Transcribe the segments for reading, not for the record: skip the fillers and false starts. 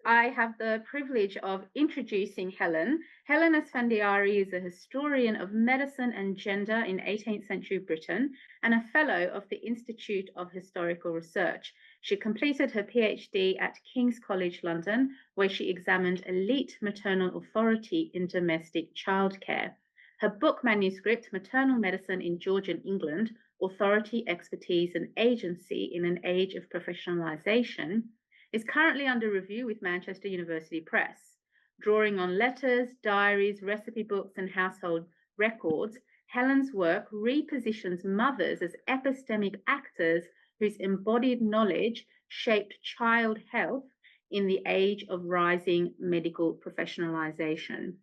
I have the privilege of introducing Helen. Helen Esfandiary is a historian of medicine and gender in 18th century Britain and a fellow of the Institute of Historical Research. She completed her PhD at King's College London, where she examined elite maternal authority in domestic childcare. Her book manuscript, Maternal Medicine in Georgian England, Authority, Expertise and Agency in an Age of Professionalisation, is currently under review with Manchester University Press. Drawing on letters, diaries, recipe books and household records, Helen's work repositions mothers as epistemic actors whose embodied knowledge shaped child health in the age of rising medical professionalisation.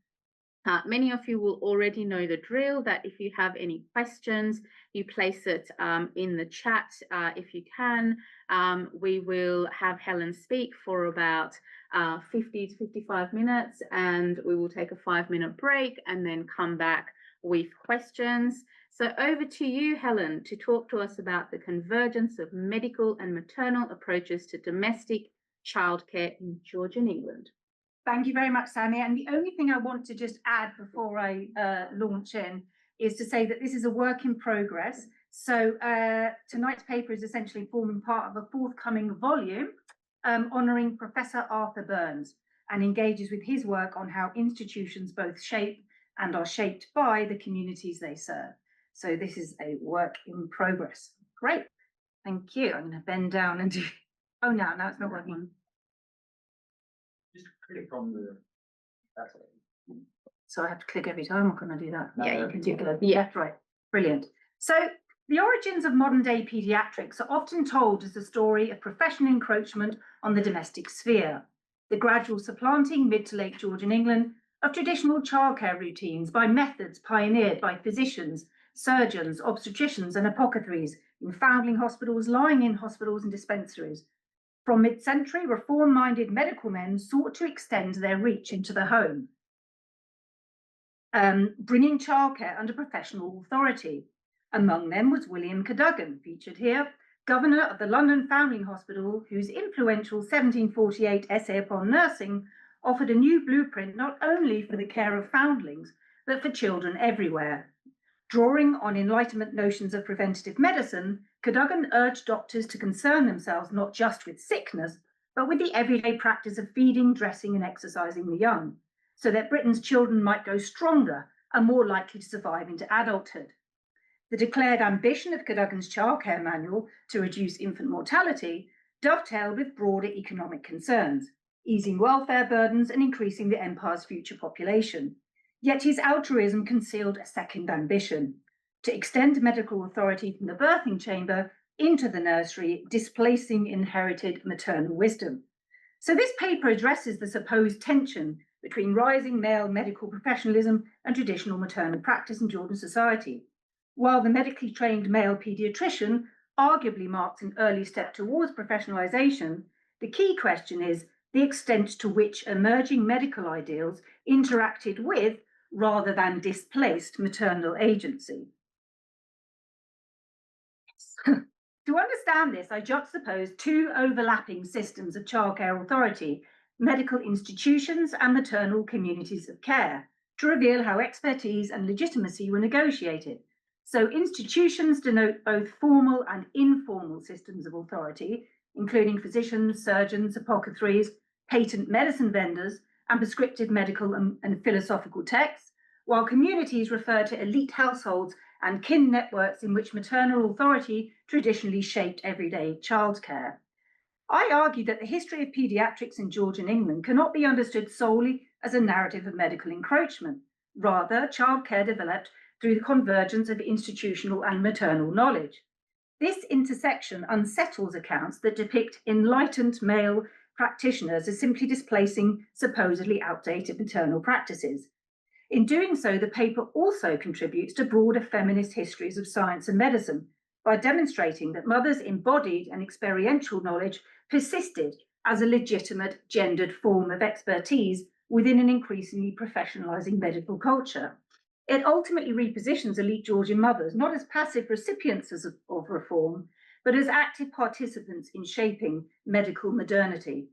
Many of you will already know the drill, that if you have any questions, you place it in the chat if you can. We will have Helen speak for about 50 to 55 minutes, and we will take a 5-minute break and then come back with questions. So over to you, Helen, to talk to us about the convergence of medical and maternal approaches to domestic childcare in Georgian England. Thank you very much, Sammy. And the only thing I want to just add before I launch in is to say that this is a work in progress. So tonight's paper is essentially forming part of a forthcoming volume honouring Professor Arthur Burns, and engages with his work on how institutions both shape and are shaped by the communities they serve. So this is a work in progress. Great. Thank you. I'm going to bend down and do... Oh, no, it's not working. Just click on the. So I have to click every time, or can I do that? No, Yeah, you can do that. Yeah. Left, right. Brilliant. So the origins of modern day paediatrics are often told as the story of professional encroachment on the domestic sphere, the gradual supplanting mid to late Georgian England of traditional childcare routines by methods pioneered by physicians, surgeons, obstetricians and apothecaries in foundling hospitals, lying-in hospitals and dispensaries. From mid-century, reform-minded medical men sought to extend their reach into the home, bringing childcare under professional authority. Among them was William Cadogan, featured here, governor of the London Foundling Hospital, whose influential 1748 essay upon nursing offered a new blueprint not only for the care of foundlings, but for children everywhere. Drawing on Enlightenment notions of preventative medicine, Cadogan urged doctors to concern themselves not just with sickness, but with the everyday practice of feeding, dressing and exercising the young, so that Britain's children might grow stronger and more likely to survive into adulthood. The declared ambition of Cadogan's childcare manual to reduce infant mortality dovetailed with broader economic concerns, easing welfare burdens and increasing the empire's future population. Yet his altruism concealed a second ambition: to extend medical authority from the birthing chamber into the nursery, displacing inherited maternal wisdom. So this paper addresses the supposed tension between rising male medical professionalism and traditional maternal practice in Georgian society. While the medically trained male paediatrician arguably marks an early step towards professionalisation, the key question is the extent to which emerging medical ideals interacted with rather than displaced maternal agency. To understand this, I juxtapose two overlapping systems of childcare authority, medical institutions and maternal communities of care, to reveal how expertise and legitimacy were negotiated. So institutions denote both formal and informal systems of authority, including physicians, surgeons, apothecaries, patent medicine vendors, and prescriptive medical and philosophical texts, while communities refer to elite households and kin networks in which maternal authority traditionally shaped everyday childcare. I argue that the history of paediatrics in Georgian England cannot be understood solely as a narrative of medical encroachment. Rather, childcare developed through the convergence of institutional and maternal knowledge. This intersection unsettles accounts that depict enlightened male practitioners as simply displacing supposedly outdated maternal practices. In doing so, the paper also contributes to broader feminist histories of science and medicine by demonstrating that mothers' embodied and experiential knowledge persisted as a legitimate gendered form of expertise within an increasingly professionalising medical culture. It ultimately repositions elite Georgian mothers not as passive recipients of reform, but as active participants in shaping medical modernity.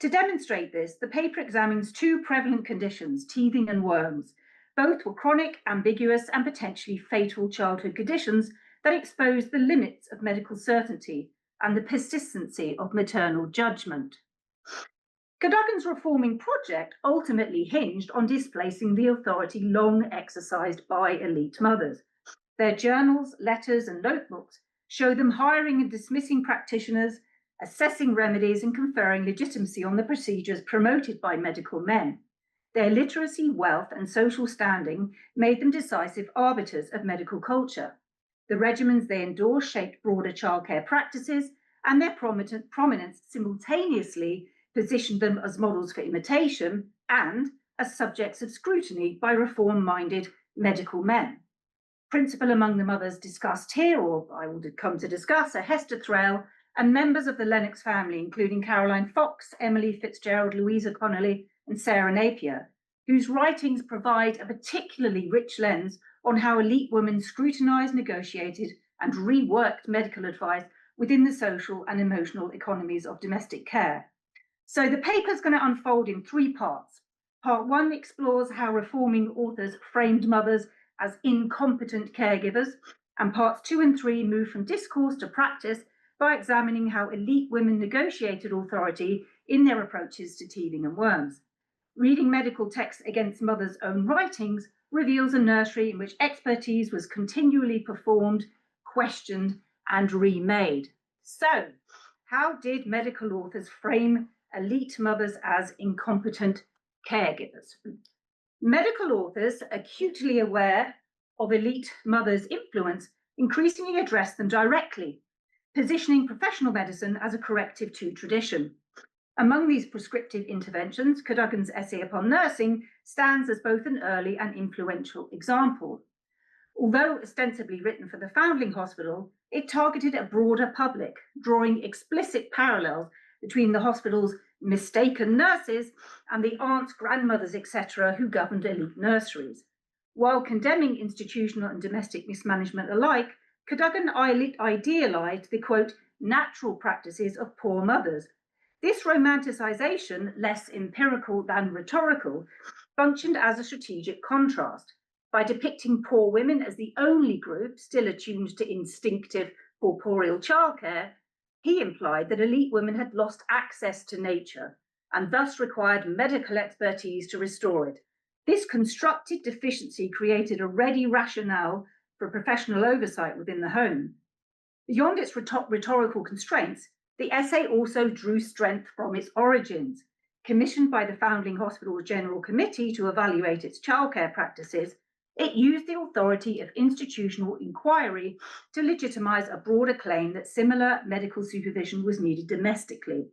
To demonstrate this, the paper examines two prevalent conditions, teething and worms. Both were chronic, ambiguous, and potentially fatal childhood conditions that expose the limits of medical certainty and the persistency of maternal judgment. Cadogan's reforming project ultimately hinged on displacing the authority long exercised by elite mothers. Their journals, letters, and notebooks show them hiring and dismissing practitioners, assessing remedies, and conferring legitimacy on the procedures promoted by medical men. Their literacy, wealth, and social standing made them decisive arbiters of medical culture. The regimens they endorsed shaped broader childcare practices, and their prominence simultaneously positioned them as models for imitation and as subjects of scrutiny by reform-minded medical men. Principal among the mothers discussed here, or I will come to discuss, are Hester Thrale and members of the Lennox family, including Caroline Fox, Emily Fitzgerald, Louisa Connolly, and Sarah Napier, whose writings provide a particularly rich lens on how elite women scrutinized, negotiated, and reworked medical advice within the social and emotional economies of domestic care. So the paper is going to unfold in three parts. Part one explores how reforming authors framed mothers as incompetent caregivers, and parts 2 and 3 move from discourse to practice by examining how elite women negotiated authority in their approaches to teething and worms. Reading medical texts against mothers' own writings reveals a nursery in which expertise was continually performed, questioned, and remade. So, how did medical authors frame elite mothers as incompetent caregivers? Medical authors, acutely aware of elite mothers' influence, increasingly address them directly, positioning professional medicine as a corrective to tradition. Among these prescriptive interventions, Cadogan's essay upon nursing stands as both an early and influential example. Although ostensibly written for the Foundling Hospital, it targeted a broader public, drawing explicit parallels between the hospital's mistaken nurses and the aunts, grandmothers, etc., who governed elite nurseries. While condemning institutional and domestic mismanagement alike, Cadogan idealized the, quote, natural practices of poor mothers. This romanticization, less empirical than rhetorical, functioned as a strategic contrast. By depicting poor women as the only group still attuned to instinctive corporeal childcare, he implied that elite women had lost access to nature and thus required medical expertise to restore it. This constructed deficiency created a ready rationale for professional oversight within the home. Beyond its rhetorical constraints, the essay also drew strength from its origins. Commissioned by the Foundling Hospital's General Committee to evaluate its childcare practices, it used the authority of institutional inquiry to legitimize a broader claim that similar medical supervision was needed domestically.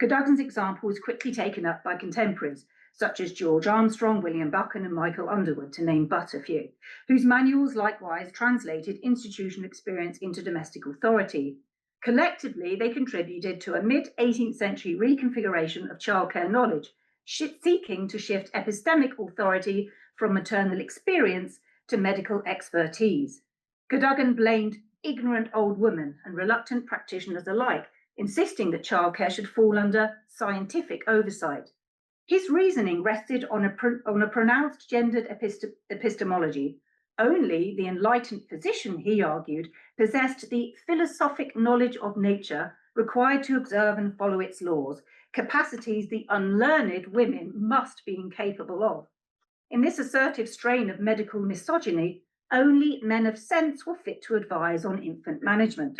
Cadogan's example was quickly taken up by contemporaries, such as George Armstrong, William Buchan, and Michael Underwood, to name but a few, whose manuals likewise translated institutional experience into domestic authority. Collectively, they contributed to a mid-18th century reconfiguration of childcare knowledge, seeking to shift epistemic authority from maternal experience to medical expertise. Cadogan blamed ignorant old women and reluctant practitioners alike, insisting that childcare should fall under scientific oversight. His reasoning rested on a pronounced gendered epistemology. Only the enlightened physician, he argued, possessed the philosophic knowledge of nature required to observe and follow its laws, capacities the unlearned women must be incapable of. In this assertive strain of medical misogyny, only men of sense were fit to advise on infant management.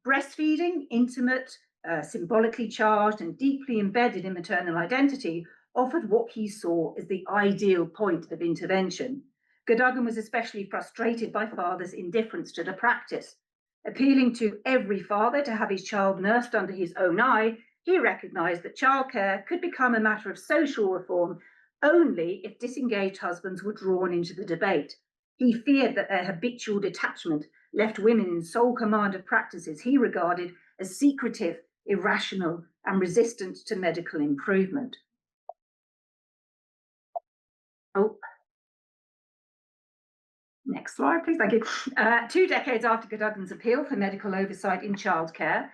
Breastfeeding, intimate, symbolically charged, and deeply embedded in maternal identity, offered what he saw as the ideal point of intervention. Cadogan was especially frustrated by fathers' indifference to the practice. Appealing to every father to have his child nursed under his own eye, he recognized that childcare could become a matter of social reform only if disengaged husbands were drawn into the debate. He feared that their habitual detachment left women in sole command of practices he regarded as secretive, irrational, and resistant to medical improvement. Next slide, please. Thank you. 2 decades after Cadogan's appeal for medical oversight in childcare,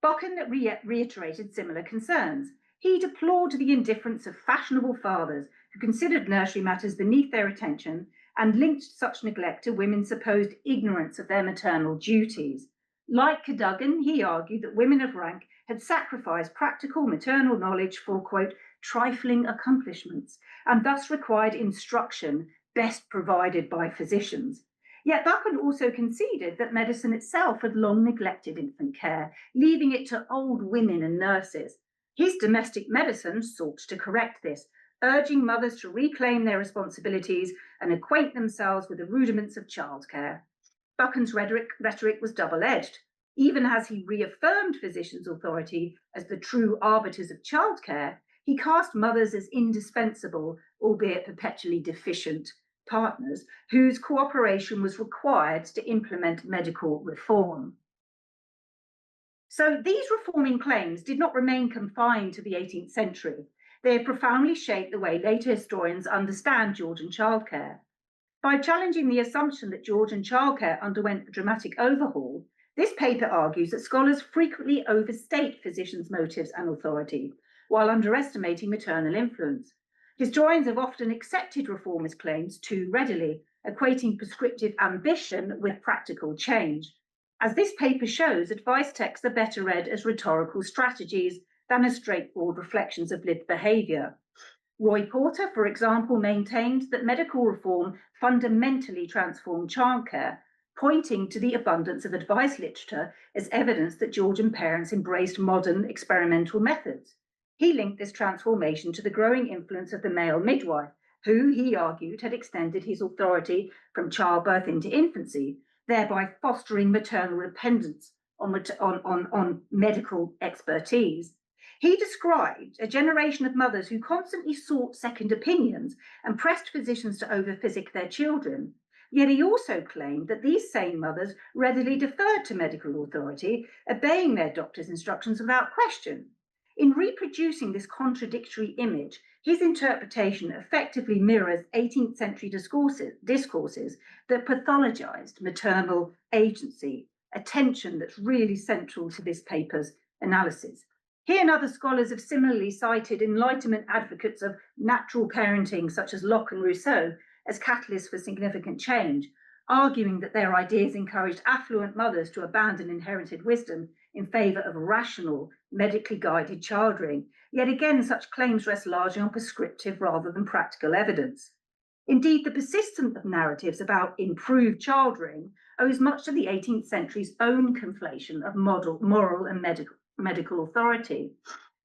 Buchan reiterated similar concerns. he deplored the indifference of fashionable fathers who considered nursery matters beneath their attention and linked such neglect to women's supposed ignorance of their maternal duties. Like Cadogan, he argued that women of rank had sacrificed practical maternal knowledge for, quote, trifling accomplishments, and thus required instruction best provided by physicians. Yet Buchan also conceded that medicine itself had long neglected infant care, leaving it to old women and nurses. His domestic medicine sought to correct this, urging mothers to reclaim their responsibilities and acquaint themselves with the rudiments of childcare. Buchan's rhetoric was double-edged. Even as he reaffirmed physicians' authority as the true arbiters of childcare, he cast mothers as indispensable, albeit perpetually deficient, partners whose cooperation was required to implement medical reform. So these reforming claims did not remain confined to the 18th century. They have profoundly shaped the way later historians understand Georgian childcare. By challenging the assumption that Georgian childcare underwent a dramatic overhaul, this paper argues that scholars frequently overstate physicians' motives and authority, while underestimating maternal influence. Historians have often accepted reformist claims too readily, equating prescriptive ambition with practical change. As this paper shows, advice texts are better read as rhetorical strategies than as straightforward reflections of lived behaviour. Roy Porter, for example, maintained that medical reform fundamentally transformed childcare, pointing to the abundance of advice literature as evidence that Georgian parents embraced modern experimental methods. He linked this transformation to the growing influence of the male midwife, who, he argued, had extended his authority from childbirth into infancy, thereby fostering maternal dependence on medical expertise. He described a generation of mothers who constantly sought second opinions and pressed physicians to overphysic their children. Yet he also claimed that these same mothers readily deferred to medical authority, obeying their doctor's instructions without question. In reproducing this contradictory image, his interpretation effectively mirrors 18th century discourses that pathologized maternal agency, a tension that's really central to this paper's analysis. He and other scholars have similarly cited Enlightenment advocates of natural parenting, such as Locke and Rousseau, as catalysts for significant change, arguing that their ideas encouraged affluent mothers to abandon inherited wisdom in favour of rational, medically guided child-rearing. Yet again, such claims rest largely on prescriptive rather than practical evidence. Indeed, the persistence of narratives about improved child-rearing owes much to the 18th century's own conflation of moral and medical authority.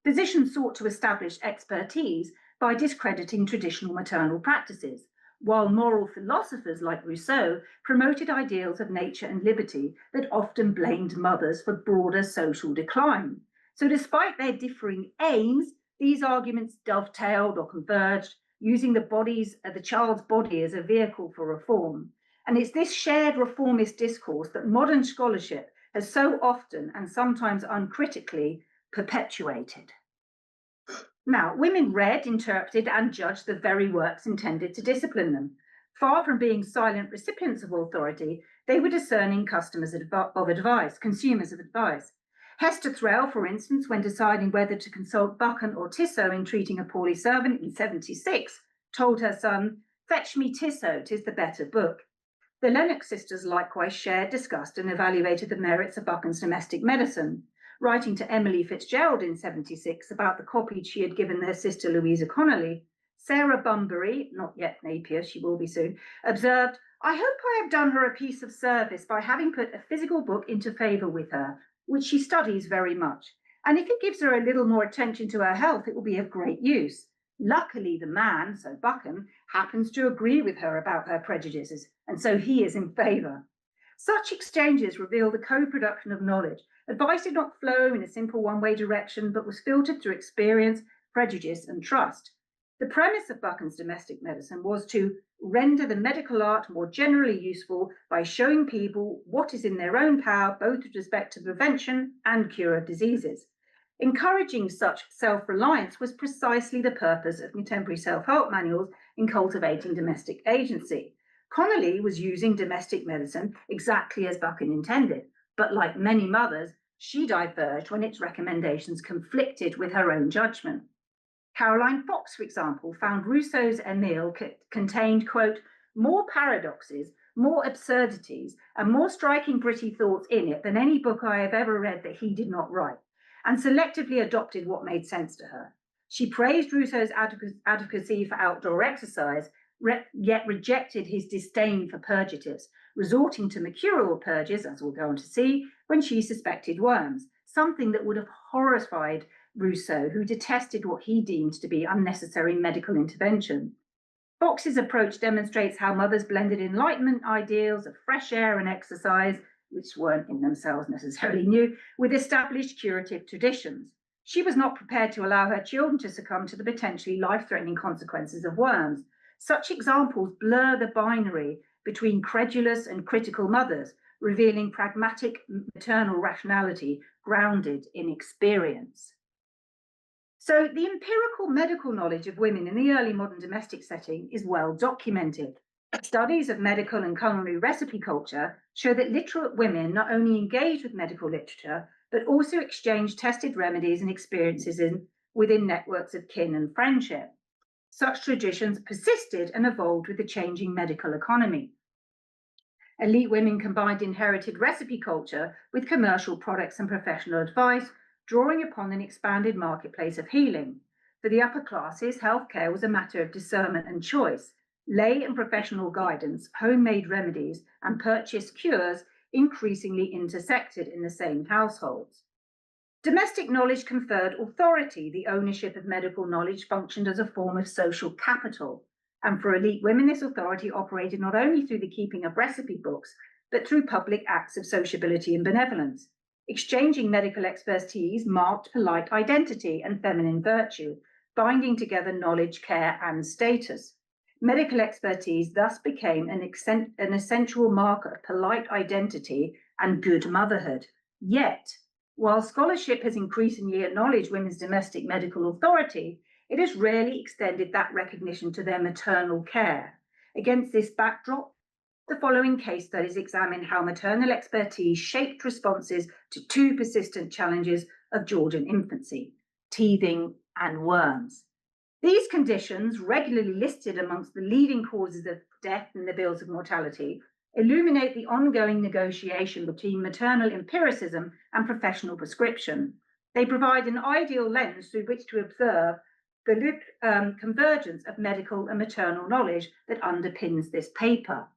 Physicians sought to establish expertise by discrediting traditional maternal practices, while moral philosophers like Rousseau promoted ideals of nature and liberty that often blamed mothers for broader social decline. So despite their differing aims, these arguments dovetailed or converged, using the child's body as a vehicle for reform. And it's this shared reformist discourse that modern scholarship has so often and sometimes uncritically perpetuated. Now, women read, interpreted, and judged the very works intended to discipline them. Far from being silent recipients of authority, they were discerning consumers of advice. Hester Thrale, for instance, when deciding whether to consult Buchan or Tissot in treating a poorly servant in 76, told her son, "Fetch me Tissot, 'tis the better book." The Lennox sisters likewise shared, discussed, and evaluated the merits of Buchan's domestic medicine. Writing to Emily Fitzgerald in 76 about the copy she had given their sister Louisa Connolly, Sarah Bunbury, not yet Napier, she will be soon, observed, "I hope I have done her a piece of service by having put a physical book into favour with her, which she studies very much. And if it gives her a little more attention to her health, it will be of great use. Luckily, the man, so Buchan, happens to agree with her about her prejudices, and so he is in favour." Such exchanges reveal the co-production of knowledge. Advice did not flow in a simple one-way direction, but was filtered through experience, prejudice, and trust. The premise of Buchan's domestic medicine was to render the medical art more generally useful by showing people what is in their own power, both with respect to prevention and cure of diseases. Encouraging such self-reliance was precisely the purpose of contemporary self-help manuals in cultivating domestic agency. Connolly was using domestic medicine exactly as Buchan intended, but like many mothers, she diverged when its recommendations conflicted with her own judgment. Caroline Fox, for example, found Rousseau's Emile contained, quote, more paradoxes, more absurdities, and more striking Britty thoughts in it than any book I have ever read that he did not write, and selectively adopted what made sense to her. She praised Rousseau's advocacy for outdoor exercise, yet rejected his disdain for purgatives, resorting to mercurial purges, as we'll go on to see, when she suspected worms, something that would have horrified Rousseau, who detested what he deemed to be unnecessary medical intervention. Fox's approach demonstrates how mothers blended Enlightenment ideals of fresh air and exercise, which weren't in themselves necessarily new, with established curative traditions. She was not prepared to allow her children to succumb to the potentially life-threatening consequences of worms. Such examples blur the binary between credulous and critical mothers, revealing pragmatic maternal rationality grounded in experience. So the empirical medical knowledge of women in the early modern domestic setting is well documented. Studies of medical and culinary recipe culture show that literate women not only engage with medical literature, but also exchange tested remedies and experiences within networks of kin and friendship. Such traditions persisted and evolved with the changing medical economy. Elite women combined inherited recipe culture with commercial products and professional advice, drawing upon an expanded marketplace of healing. For the upper classes, healthcare was a matter of discernment and choice. Lay and professional guidance, homemade remedies, and purchased cures increasingly intersected in the same households. Domestic knowledge conferred authority. The ownership of medical knowledge functioned as a form of social capital. And for elite women, this authority operated not only through the keeping of recipe books, but through public acts of sociability and benevolence. Exchanging medical expertise marked polite identity and feminine virtue, binding together knowledge, care, and status. Medical expertise thus became an essential marker of polite identity and good motherhood. Yet, while scholarship has increasingly acknowledged women's domestic medical authority, it has rarely extended that recognition to their maternal care. Against this backdrop, the following case studies examine how maternal expertise shaped responses to two persistent challenges of Georgian infancy: teething and worms. These conditions, regularly listed amongst the leading causes of death in the bills of mortality, illuminate the ongoing negotiation between maternal empiricism and professional prescription. They provide an ideal lens through which to observe the convergence of medical and maternal knowledge that underpins this paper.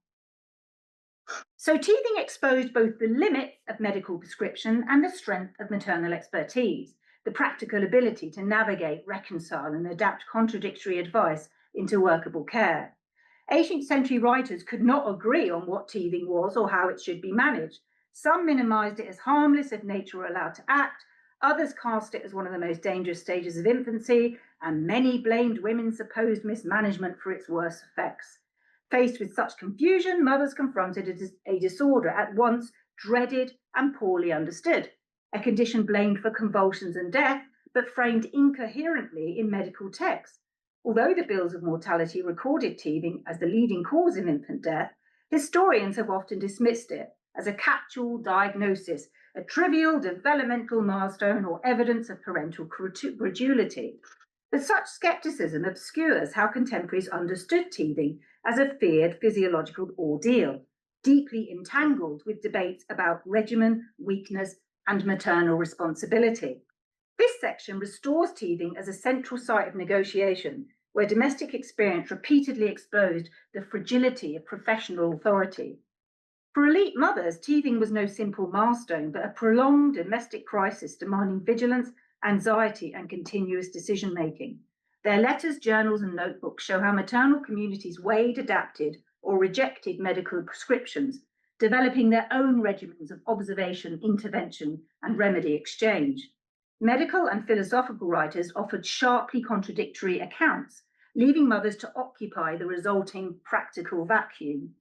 So teething exposed both the limits of medical prescription and the strength of maternal expertise, the practical ability to navigate, reconcile, and adapt contradictory advice into workable care. 18th century writers could not agree on what teething was or how it should be managed. Some minimized it as harmless if nature were allowed to act, others cast it as one of the most dangerous stages of infancy, and many blamed women's supposed mismanagement for its worst effects. Faced with such confusion, mothers confronted a disorder at once dreaded and poorly understood, a condition blamed for convulsions and death, but framed incoherently in medical texts. Although the bills of mortality recorded teething as the leading cause of infant death, historians have often dismissed it as a catch-all diagnosis, a trivial developmental milestone or evidence of parental credulity. But such skepticism obscures how contemporaries understood teething as a feared physiological ordeal, deeply entangled with debates about regimen, weakness, and maternal responsibility. This section restores teething as a central site of negotiation, where domestic experience repeatedly exposed the fragility of professional authority. For elite mothers, teething was no simple milestone, but a prolonged domestic crisis demanding vigilance, anxiety, and continuous decision-making. Their letters, journals, and notebooks show how maternal communities weighed, adapted, or rejected medical prescriptions, developing their own regimens of observation, intervention, and remedy exchange. Medical and philosophical writers offered sharply contradictory accounts, leaving mothers to occupy the resulting practical vacuum.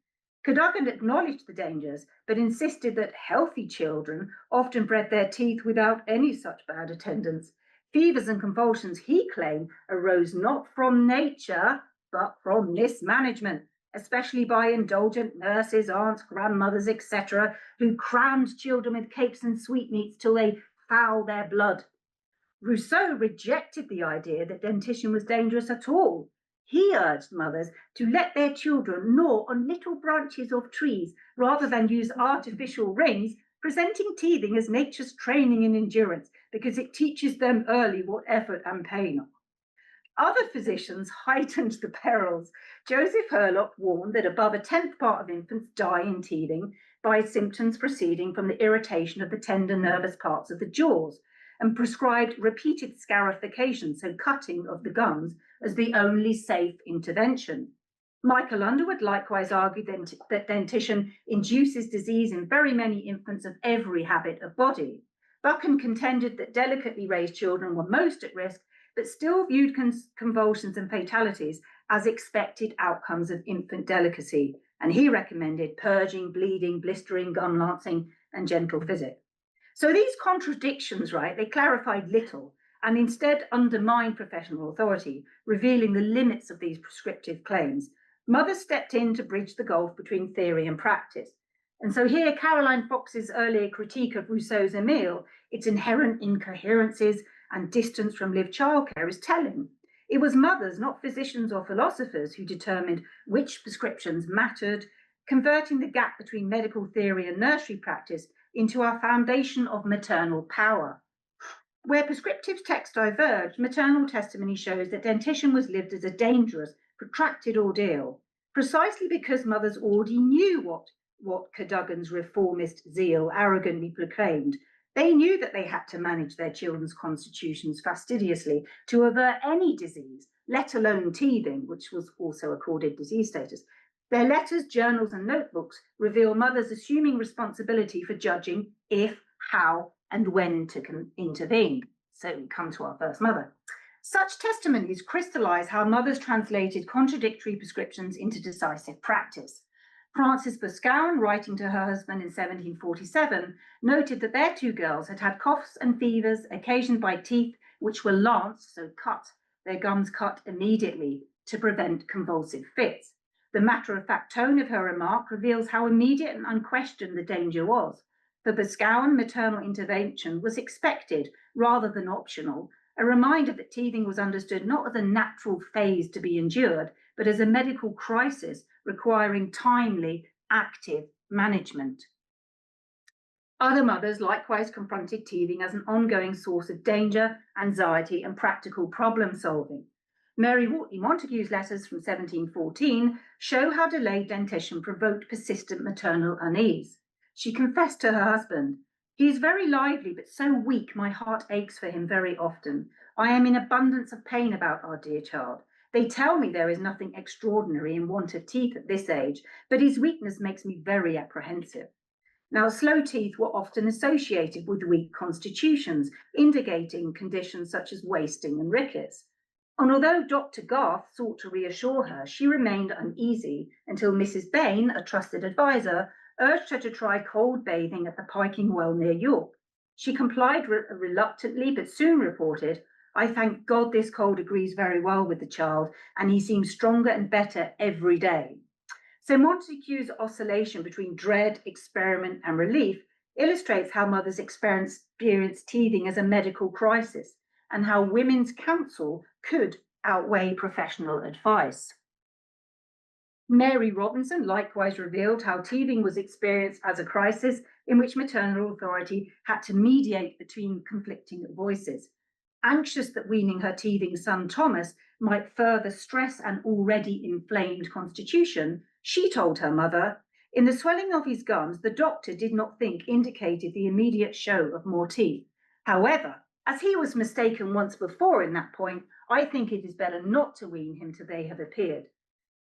Cadogan acknowledged the dangers, but insisted that healthy children often bred their teeth without any such bad attendance. Fevers and convulsions, he claimed, arose not from nature, but from mismanagement, especially by indulgent nurses, aunts, grandmothers, etc., who crammed children with cakes and sweetmeats till they foul their blood. Rousseau rejected the idea that dentition was dangerous at all. He urged mothers to let their children gnaw on little branches of trees rather than use artificial rings, presenting teething as nature's training in endurance because it teaches them early what effort and pain are. Other physicians heightened the perils. Joseph Hurlock warned that above a tenth part of infants die in teething by symptoms proceeding from the irritation of the tender nervous parts of the jaws, and prescribed repeated scarification, so cutting of the gums, as the only safe intervention. Michael Underwood likewise argued that dentition induces disease in very many infants of every habit of body. Buchan contended that delicately raised children were most at risk, but still viewed convulsions and fatalities as expected outcomes of infant delicacy, and he recommended purging, bleeding, blistering, gum lancing, and gentle physic. So these contradictions, right, they clarified little and instead undermined professional authority, revealing the limits of these prescriptive claims. Mothers stepped in to bridge the gulf between theory and practice. And so here, Caroline Fox's earlier critique of Rousseau's Emile, its inherent incoherences and distance from lived childcare, is telling. It was mothers, not physicians or philosophers, who determined which prescriptions mattered, converting the gap between medical theory and nursery practice into our foundation of maternal power. Where prescriptive texts diverged, maternal testimony shows that dentition was lived as a dangerous, protracted ordeal, precisely because mothers already knew what Cadogan's reformist zeal arrogantly proclaimed. They knew that they had to manage their children's constitutions fastidiously to avert any disease, let alone teething, which was also accorded disease status. Their letters, journals, and notebooks reveal mothers assuming responsibility for judging if, how, and when to intervene. So we come to our first mother. Such testimonies crystallize how mothers translated contradictory prescriptions into decisive practice. Frances Boscawen, writing to her husband in 1747, noted that their two girls had had coughs and fevers occasioned by teeth which were lanced, so cut, their gums cut immediately to prevent convulsive fits. The matter-of-fact tone of her remark reveals how immediate and unquestioned the danger was. For Boscawen, maternal intervention was expected rather than optional, a reminder that teething was understood not as a natural phase to be endured, but as a medical crisis requiring timely, active management. Other mothers likewise confronted teething as an ongoing source of danger, anxiety, and practical problem solving. Mary Wortley Montagu's letters from 1714 show how delayed dentition provoked persistent maternal unease. She confessed to her husband, "He is very lively, but so weak, my heart aches for him very often. I am in abundance of pain about our dear child. They tell me there is nothing extraordinary in want of teeth at this age, but his weakness makes me very apprehensive." Now, slow teeth were often associated with weak constitutions, indicating conditions such as wasting and rickets. And although Dr. Garth sought to reassure her, she remained uneasy until Mrs. Bain, a trusted advisor, urged her to try cold bathing at the Piking Well near York. She complied reluctantly, but soon reported, "I thank God this cold agrees very well with the child, and he seems stronger and better every day." So Montagu's oscillation between dread, experiment, and relief illustrates how mothers experience teething as a medical crisis, and how women's counsel could outweigh professional advice. Mary Robinson likewise revealed how teething was experienced as a crisis in which maternal authority had to mediate between conflicting voices. Anxious that weaning her teething son Thomas might further stress an already inflamed constitution, she told her mother, "In the swelling of his gums, the doctor did not think indicated the immediate show of more teeth. However, as he was mistaken once before in that point, I think it is better not to wean him till they have appeared."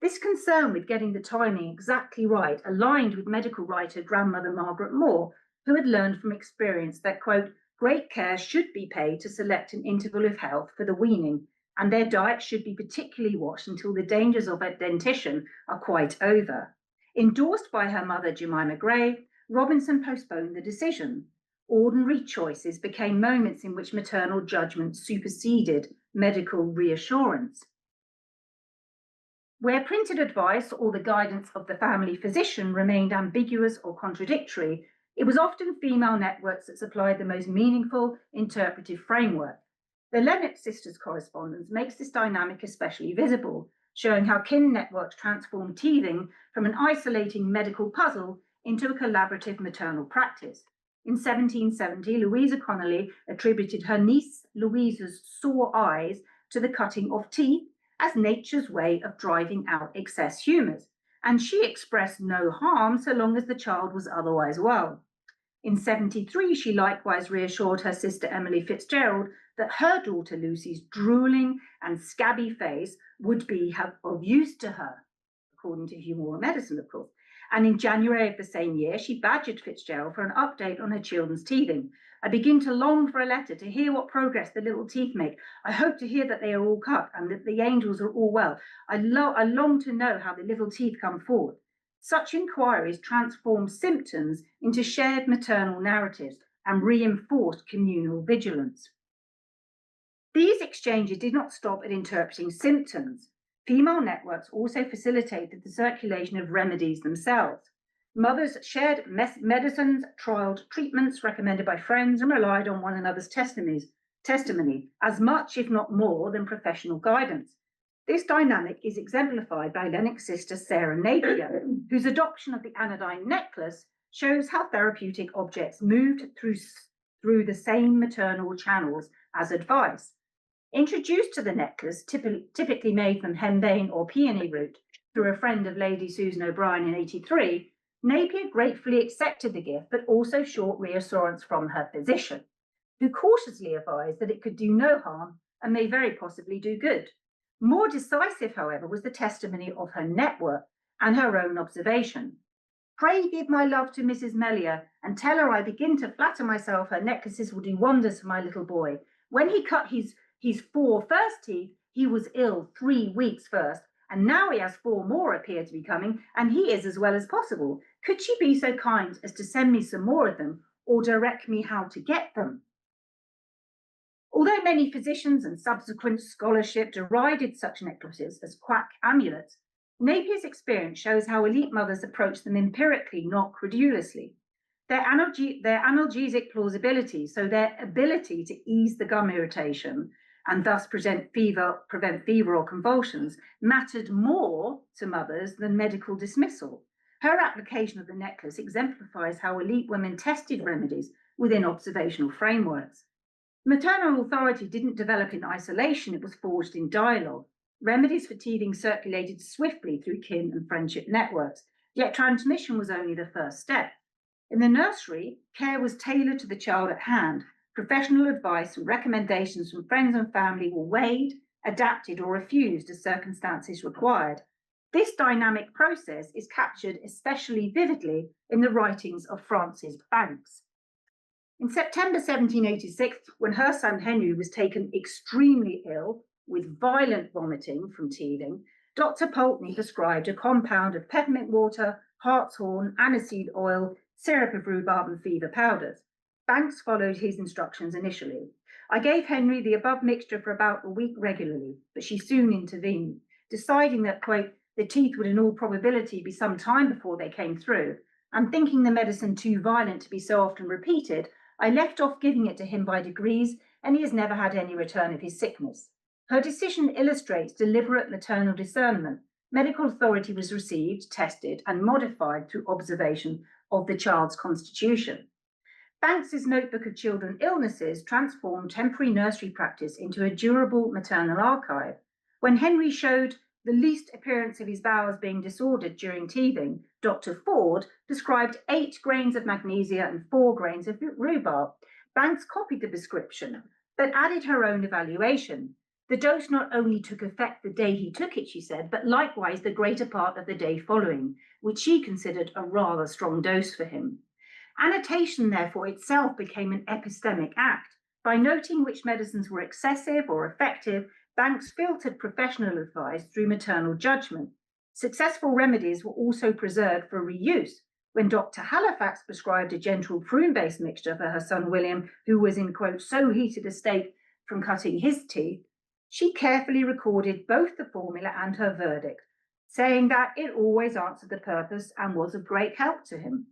This concern with getting the timing exactly right aligned with medical writer grandmother Margaret Moore, who had learned from experience that, quote, "great care should be paid to select an interval of health for the weaning, and their diet should be particularly watched until the dangers of a dentition are quite over." Endorsed by her mother Jemima Gray, Robinson postponed the decision. Ordinary choices became moments in which maternal judgment superseded medical reassurance. Where printed advice or the guidance of the family physician remained ambiguous or contradictory, it was often female networks that supplied the most meaningful interpretive framework. The Lennox sisters' correspondence makes this dynamic especially visible, showing how kin networks transformed teething from an isolating medical puzzle into a collaborative maternal practice. In 1770, Louisa Connolly attributed her niece Louisa's sore eyes to the cutting of teeth as nature's way of driving out excess humours, and she expressed no harm so long as the child was otherwise well. In 73, she likewise reassured her sister Emily Fitzgerald that her daughter Lucy's drooling and scabby face would be of use to her, according to humoral medicine, of course. And in January of the same year, she badgered Fitzgerald for an update on her children's teething. I begin to long for a letter to hear what progress the little teeth make. I hope to hear that they are all cut and that the angels are all well. I long to know how the little teeth come forth. Such inquiries transformed symptoms into shared maternal narratives and reinforced communal vigilance. These exchanges did not stop at interpreting symptoms. Female networks also facilitated the circulation of remedies themselves. Mothers shared medicines, trialed treatments recommended by friends, and relied on one another's testimony as much, if not more, than professional guidance. This dynamic is exemplified by Lennox's sister Sarah Napier, whose adoption of the anodyne necklace shows how therapeutic objects moved through the same maternal channels as advice. Introduced to the necklace, typically made from henbane or peony root, through a friend of Lady Susan O'Brien in 83, Napier gratefully accepted the gift, but also sought reassurance from her physician, who cautiously advised that it could do no harm and may very possibly do good. More decisive, however, was the testimony of her network and her own observation. Pray give my love to Mrs. Mellier and tell her I begin to flatter myself her necklaces will do wonders for my little boy. When he cut his 4 first teeth, he was ill 3 weeks first, and now he has 4 more appear to be coming, and he is as well as possible. Could she be so kind as to send me some more of them, or direct me how to get them? Although many physicians and subsequent scholarship derided such necklaces as quack amulets, Napier's experience shows how elite mothers approach them empirically, not credulously. Their analgesic plausibility, so their ability to ease the gum irritation and thus prevent fever or convulsions, mattered more to mothers than medical dismissal. Her application of the necklace exemplifies how elite women tested remedies within observational frameworks. Maternal authority didn't develop in isolation, it was forged in dialogue. Remedies for teething circulated swiftly through kin and friendship networks, yet transmission was only the first step. In the nursery, care was tailored to the child at hand. Professional advice and recommendations from friends and family were weighed, adapted, or refused as circumstances required. This dynamic process is captured especially vividly in the writings of Frances Banks. In September 1786, when her son Henry was taken extremely ill with violent vomiting from teething, Dr. Pulteney prescribed a compound of peppermint water, hartshorn, aniseed oil, syrup of rhubarb, and fever powders. Banks followed his instructions initially. I gave Henry the above mixture for about a week regularly, but she soon intervened, deciding that, quote, the teeth would in all probability be some time before they came through, and thinking the medicine too violent to be so often repeated, I left off giving it to him by degrees, and he has never had any return of his sickness. Her decision illustrates deliberate maternal discernment. Medical authority was received, tested, and modified through observation of the child's constitution. Banks's Notebook of Children Illnesses transformed temporary nursery practice into a durable maternal archive. When Henry showed the least appearance of his bowels being disordered during teething, Dr. Ford prescribed 8 grains of magnesia and 4 grains of rhubarb. Banks copied the prescription, but added her own evaluation. The dose not only took effect the day he took it, she said, but likewise the greater part of the day following, which she considered a rather strong dose for him. Annotation, therefore, itself became an epistemic act. By noting which medicines were excessive or effective, Banks filtered professional advice through maternal judgment. Successful remedies were also preserved for reuse. When Dr. Halifax prescribed a gentle prune-based mixture for her son William, who was in, quote, so heated a state from cutting his teeth, she carefully recorded both the formula and her verdict. saying that it always answered the purpose and was of great help to him.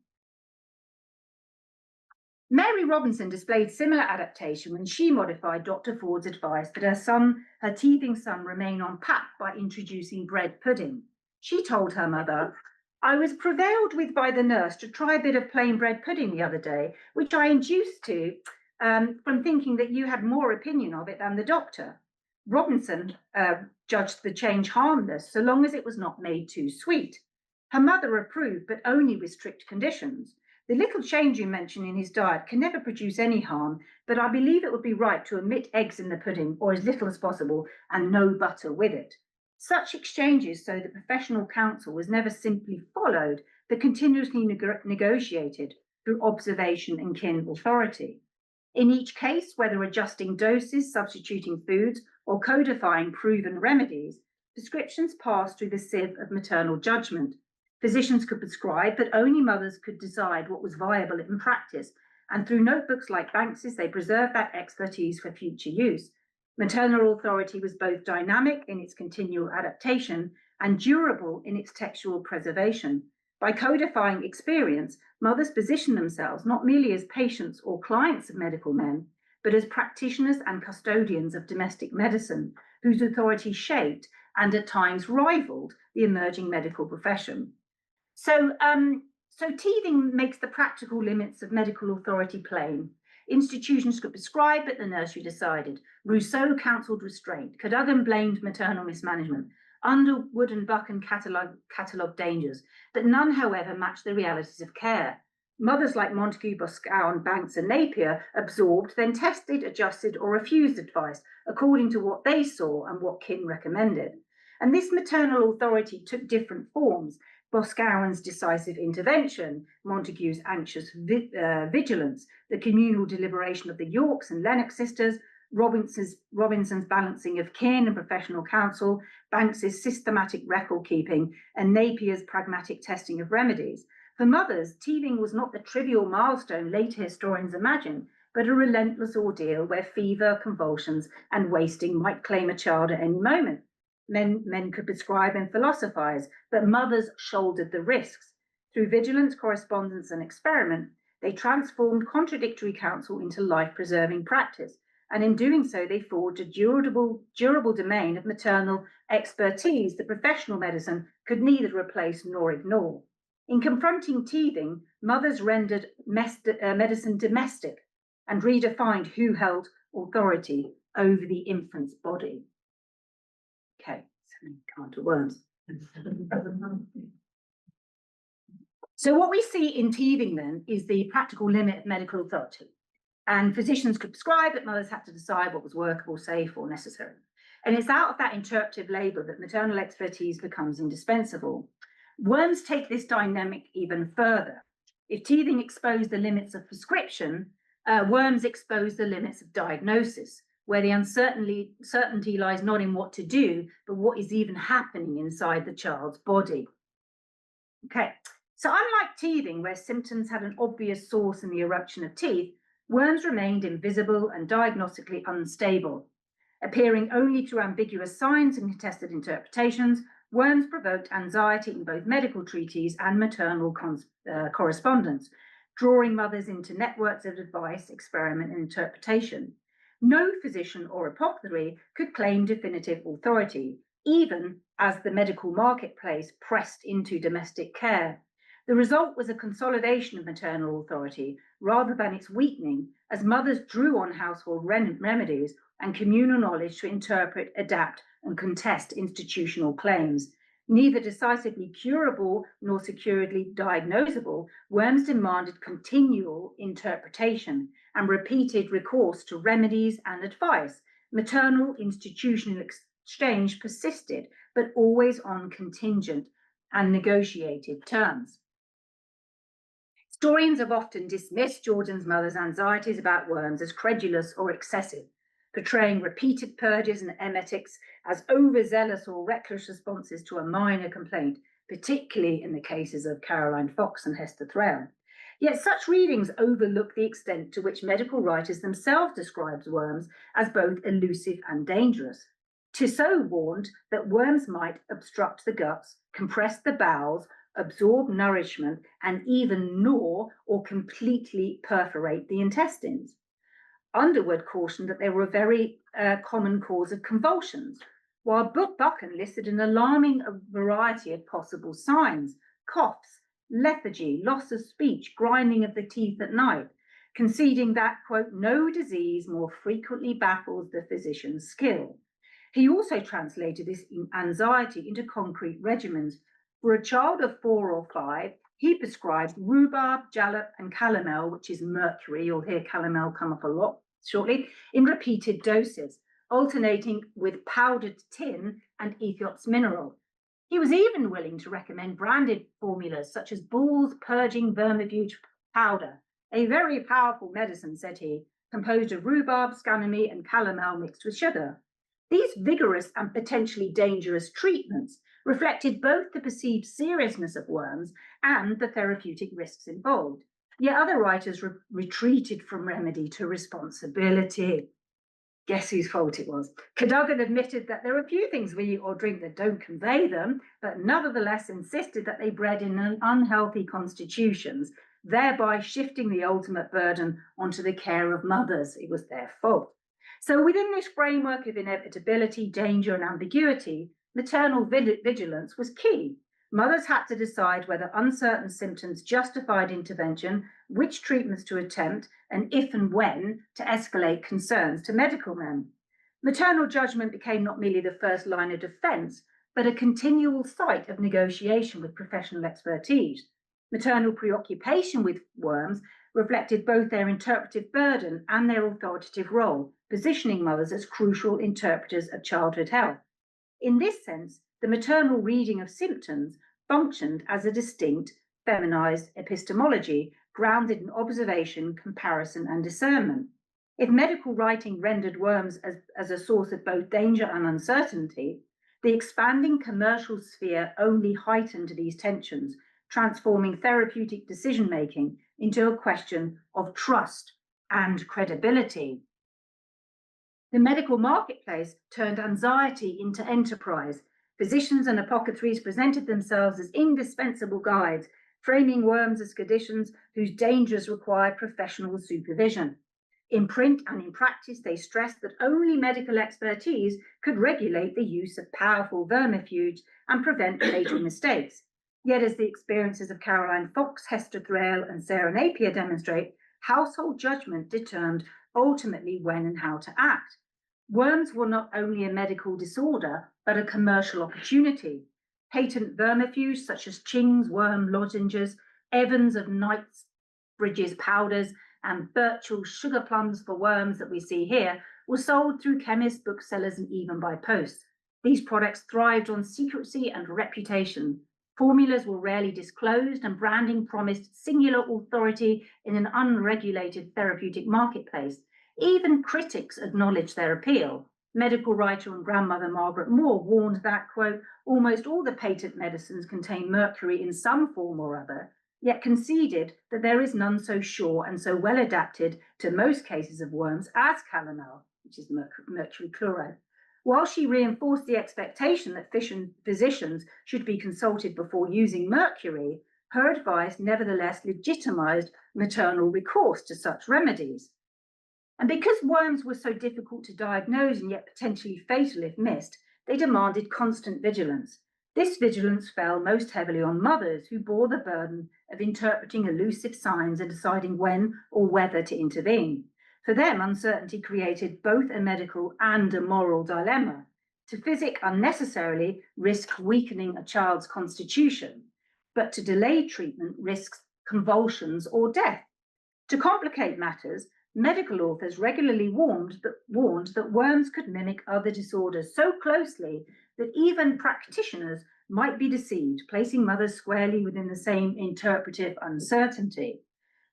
Mary Robinson displayed similar adaptation when she modified Dr. Ford's advice that her teething son remain on pap by introducing bread pudding. She told her mother, "I was prevailed with by the nurse to try a bit of plain bread pudding the other day, which I induced to from thinking that you had more opinion of it than the doctor." Robinson judged the change harmless so long as it was not made too sweet. Her mother approved, but only with strict conditions. The little change you mention in his diet can never produce any harm, but I believe it would be right to omit eggs in the pudding, or as little as possible, and no butter with it. Such exchanges show that professional counsel was never simply followed, but continuously negotiated through observation and kin authority. In each case, whether adjusting doses, substituting foods, or codifying proven remedies, prescriptions passed through the sieve of maternal judgment. Physicians could prescribe, but only mothers could decide what was viable in practice, and through notebooks like Banks's, they preserved that expertise for future use. Maternal authority was both dynamic in its continual adaptation and durable in its textual preservation. By codifying experience, mothers positioned themselves not merely as patients or clients of medical men, but as practitioners and custodians of domestic medicine, whose authority shaped and at times rivaled the emerging medical profession. So teething makes the practical limits of medical authority plain. Institutions could prescribe, but the nursery decided. Rousseau counselled restraint. Cadogan blamed maternal mismanagement. Underwood and Buchan catalogued dangers, but none, however, matched the realities of care. Mothers like Montagu, Boscawen, Banks, and Napier absorbed, then tested, adjusted, or refused advice according to what they saw and what kin recommended. And this maternal authority took different forms. Boscawen's decisive intervention, Montagu's anxious vigilance, the communal deliberation of the Yorks and Lennox sisters, Robinson's balancing of kin and professional counsel, Banks's systematic record keeping, and Napier's pragmatic testing of remedies. For mothers, teething was not the trivial milestone later historians imagine, but a relentless ordeal where fever, convulsions, and wasting might claim a child at any moment. Men could prescribe and philosophize, but mothers shouldered the risks. Through vigilance, correspondence, and experiment, they transformed contradictory counsel into life-preserving practice. And in doing so, they forged a durable domain of maternal expertise that professional medicine could neither replace nor ignore. In confronting teething, mothers rendered medicine domestic and redefined who held authority over the infant's body. Okay, so come on to worms. So what we see in teething then is the practical limit of medical authority. And physicians could prescribe, but mothers had to decide what was workable, safe, or necessary. And it's out of that interpretive labour that maternal expertise becomes indispensable. Worms take this dynamic even further. If teething exposed the limits of prescription, worms expose the limits of diagnosis, where the uncertainty lies not in what to do, but what is even happening inside the child's body. Okay, so unlike teething, where symptoms had an obvious source in the eruption of teeth, worms remained invisible and diagnostically unstable. Appearing only through ambiguous signs and contested interpretations, worms provoked anxiety in both medical treatises and maternal correspondence, drawing mothers into networks of advice, experiment, and interpretation. No physician or apothecary could claim definitive authority, even as the medical marketplace pressed into domestic care. The result was a consolidation of maternal authority rather than its weakening, as mothers drew on household remedies and communal knowledge to interpret, adapt, and contest institutional claims. Neither decisively curable nor securely diagnosable, worms demanded continual interpretation and repeated recourse to remedies and advice. Maternal institutional exchange persisted, but always on contingent and negotiated terms. Historians have often dismissed Georgian's mother's anxieties about worms as credulous or excessive, portraying repeated purges and emetics as overzealous or reckless responses to a minor complaint, particularly in the cases of Caroline Fox and Hester Thrale. Yet such readings overlook the extent to which medical writers themselves described worms as both elusive and dangerous. Tissot warned that worms might obstruct the guts, compress the bowels, absorb nourishment, and even gnaw or completely perforate the intestines. Underwood cautioned that they were a very common cause of convulsions, while Buchan listed an alarming variety of possible signs: coughs, lethargy, loss of speech, grinding of the teeth at night, conceding that, quote, no disease more frequently baffles the physician's skill. He also translated this anxiety into concrete regimens. For a child of 4 or 5, he prescribed rhubarb, jalap, and calomel, which is mercury. You'll hear calomel come up a lot shortly, in repeated doses, alternating with powdered tin and Ethiop's mineral. He was even willing to recommend branded formulas such as Bull's purging vermifuge powder, a very powerful medicine, said he, composed of rhubarb, scanomie, and calomel mixed with sugar. These vigorous and potentially dangerous treatments reflected both the perceived seriousness of worms and the therapeutic risks involved. Yet other writers retreated from remedy to responsibility. Guess whose fault it was? Cadogan admitted that there are few things we eat or drink that don't convey them, but nevertheless insisted that they bred in unhealthy constitutions, thereby shifting the ultimate burden onto the care of mothers. It was their fault. So within this framework of inevitability, danger, and ambiguity, maternal vigilance was key. Mothers had to decide whether uncertain symptoms justified intervention, which treatments to attempt, and if and when to escalate concerns to medical men. Maternal judgment became not merely the first line of defense, but a continual site of negotiation with professional expertise. Maternal preoccupation with worms reflected both their interpretive burden and their authoritative role, positioning mothers as crucial interpreters of childhood health. In this sense, the maternal reading of symptoms functioned as a distinct, feminized epistemology grounded in observation, comparison, and discernment. If medical writing rendered worms as a source of both danger and uncertainty, the expanding commercial sphere only heightened these tensions, transforming therapeutic decision-making into a question of trust and credibility. The medical marketplace turned anxiety into enterprise. Physicians and apothecaries presented themselves as indispensable guides, framing worms as conditions whose dangers required professional supervision. In print and in practice, they stressed that only medical expertise could regulate the use of powerful vermifuges and prevent fatal mistakes. Yet, as the experiences of Caroline Fox, Hester Thrale, and Sarah Napier demonstrate, household judgment determined ultimately when and how to act. Worms were not only a medical disorder, but a commercial opportunity. Patent vermifuges such as Ching's worm lozenges, Evans of Knightsbridge's powders, and Birchall's sugar plums for worms that we see here were sold through chemists, booksellers, and even by post. These products thrived on secrecy and reputation. Formulas were rarely disclosed, and branding promised singular authority in an unregulated therapeutic marketplace. Even critics acknowledged their appeal. Medical writer and grandmother Margaret Moore warned that, quote, almost all the patent medicines contain mercury in some form or other, yet conceded that there is none so sure and so well adapted to most cases of worms as calomel, which is mercury chloride. While she reinforced the expectation that physicians should be consulted before using mercury, her advice nevertheless legitimized maternal recourse to such remedies. And because worms were so difficult to diagnose and yet potentially fatal if missed, they demanded constant vigilance. This vigilance fell most heavily on mothers who bore the burden of interpreting elusive signs and deciding when or whether to intervene. For them, uncertainty created both a medical and a moral dilemma. To physic unnecessarily risks weakening a child's constitution, but to delay treatment risks convulsions or death. To complicate matters, medical authors regularly warned that worms could mimic other disorders so closely that even practitioners might be deceived, placing mothers squarely within the same interpretive uncertainty.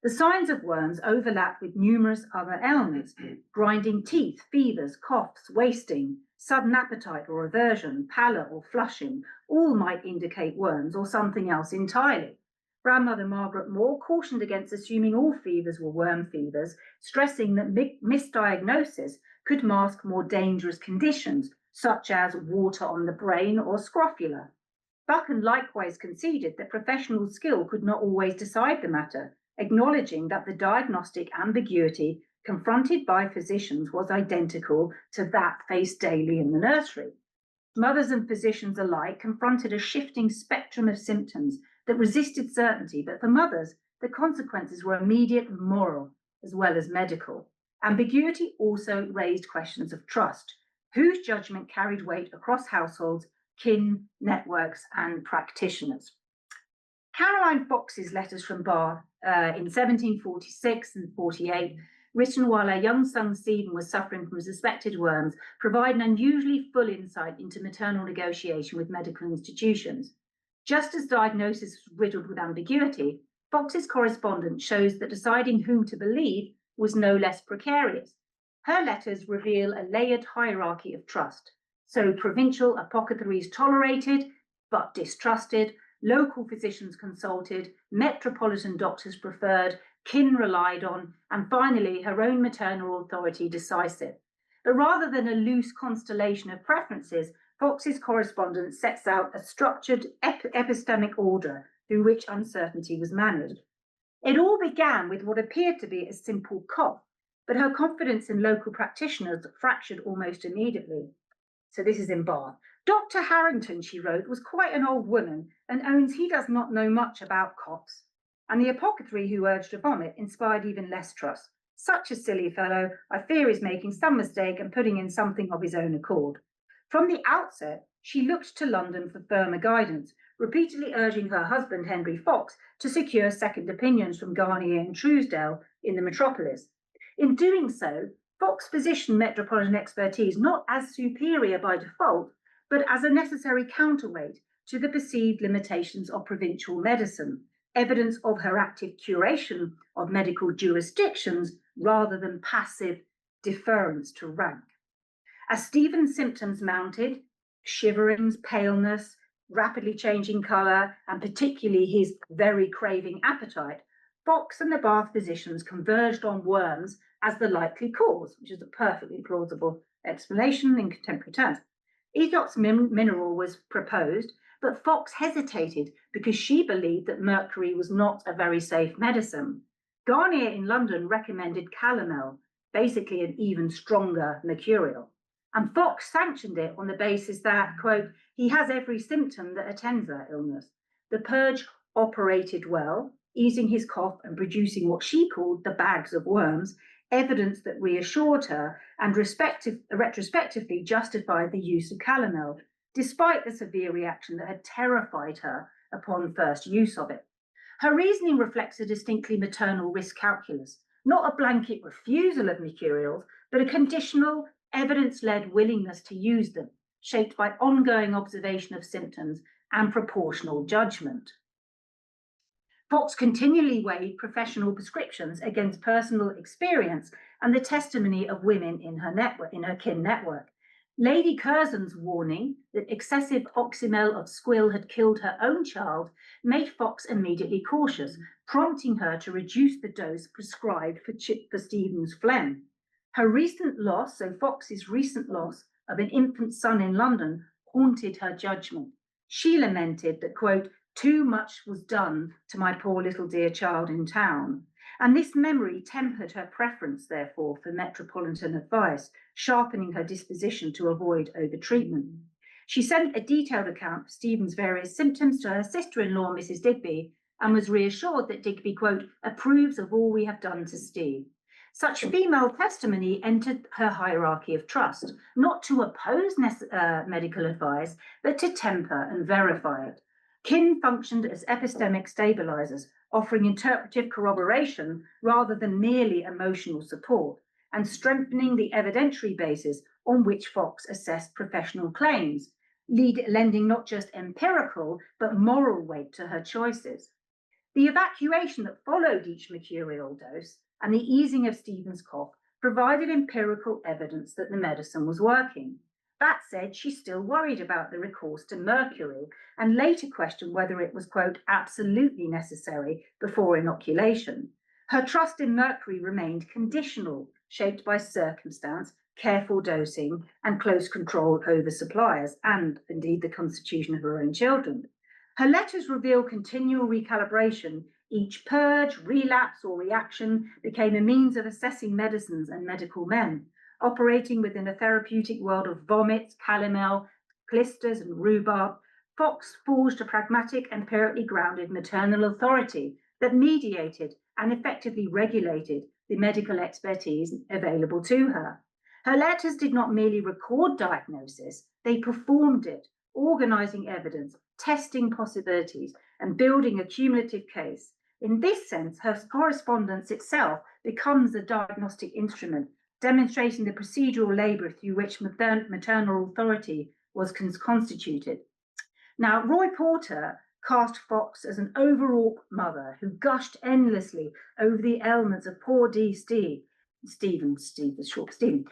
The signs of worms overlap with numerous other ailments: grinding teeth, fevers, coughs, wasting, sudden appetite or aversion, pallor or flushing. All might indicate worms or something else entirely. Grandmother Margaret Moore cautioned against assuming all fevers were worm fevers, stressing that misdiagnosis could mask more dangerous conditions, such as water on the brain or scrofula. Buchan likewise conceded that professional skill could not always decide the matter, acknowledging that the diagnostic ambiguity confronted by physicians was identical to that faced daily in the nursery. Mothers and physicians alike confronted a shifting spectrum of symptoms that resisted certainty, but for mothers, the consequences were immediate and moral as well as medical. Ambiguity also raised questions of trust, whose judgment carried weight across households, kin, networks, and practitioners. Caroline Fox's letters from Bath in 1746 and 48, written while her young son Stephen was suffering from suspected worms, provide an unusually full insight into maternal negotiation with medical institutions. Just as diagnosis was riddled with ambiguity, Fox's correspondence shows that deciding whom to believe was no less precarious. Her letters reveal a layered hierarchy of trust. So provincial apothecaries tolerated but distrusted, local physicians consulted, metropolitan doctors preferred, kin relied on, and finally her own maternal authority decisive. But rather than a loose constellation of preferences, Fox's correspondence sets out a structured epistemic order through which uncertainty was managed. It all began with what appeared to be a simple cough, but her confidence in local practitioners fractured almost immediately. So this is in Bath. Dr. Harrington, she wrote, was quite an old woman and owns he does not know much about coughs. And the apothecary who urged to vomit inspired even less trust. Such a silly fellow, I fear is making some mistake and putting in something of his own accord. From the outset, she looked to London for firmer guidance, repeatedly urging her husband, Henry Fox, to secure second opinions from Garnier and Truesdale in the metropolis. In doing so, Fox positioned metropolitan expertise not as superior by default, but as a necessary counterweight to the perceived limitations of provincial medicine, evidence of her active curation of medical jurisdictions rather than passive deference to rank. As Stephen's symptoms mounted, shiverings, paleness, rapidly changing colour, and particularly his very craving appetite, Fox and the Bath physicians converged on worms as the likely cause, which is a perfectly plausible explanation in contemporary terms. Edox mineral was proposed, but Fox hesitated because she believed that mercury was not a very safe medicine. Garnier in London recommended calomel, basically an even stronger mercurial. And Fox sanctioned it on the basis that, quote, he has every symptom that attends that illness. The purge operated well, easing his cough and producing what she called the bags of worms, evidence that reassured her and retrospectively justified the use of calomel, despite the severe reaction that had terrified her upon first use of it. Her reasoning reflects a distinctly maternal risk calculus, not a blanket refusal of mercurials, but a conditional, evidence-led willingness to use them, shaped by ongoing observation of symptoms and proportional judgment. Fox continually weighed professional prescriptions against personal experience and the testimony of women in her kin network. Lady Curzon's warning that excessive oxymel of squill had killed her own child made Fox immediately cautious, prompting her to reduce the dose prescribed for Stephen's phlegm. Her recent loss, so Fox's recent loss of an infant son in London, haunted her judgment. She lamented that, quote, too much was done to my poor little dear child in town. And this memory tempered her preference, therefore, for metropolitan advice, sharpening her disposition to avoid over-treatment. She sent a detailed account of Stephen's various symptoms to her sister-in-law, Mrs. Digby, and was reassured that Digby, quote, approves of all we have done to Steve. Such female testimony entered her hierarchy of trust, not to oppose medical advice, but to temper and verify it. Kin functioned as epistemic stabilizers, offering interpretive corroboration rather than merely emotional support, and strengthening the evidentiary basis on which Fox assessed professional claims, lending not just empirical but moral weight to her choices. The evacuation that followed each mercurial dose and the easing of Stephen's cough provided empirical evidence that the medicine was working. That said, she still worried about the recourse to mercury and later questioned whether it was, quote, absolutely necessary before inoculation. Her trust in mercury remained conditional, shaped by circumstance, careful dosing, and close control over suppliers, and indeed the constitution of her own children. Her letters reveal continual recalibration. Each purge, relapse, or reaction became a means of assessing medicines and medical men, operating within a therapeutic world of vomits, calomel, clysters, and rhubarb. Fox forged a pragmatic, empirically grounded maternal authority that mediated and effectively regulated the medical expertise available to her. Her letters did not merely record diagnosis, they performed it, organizing evidence, testing possibilities, and building a cumulative case. In this sense, her correspondence itself becomes a diagnostic instrument, demonstrating the procedural labor through which maternal authority was constituted. Now, Roy Porter cast Fox as an overwrought mother who gushed endlessly over the ailments of poor Stephen,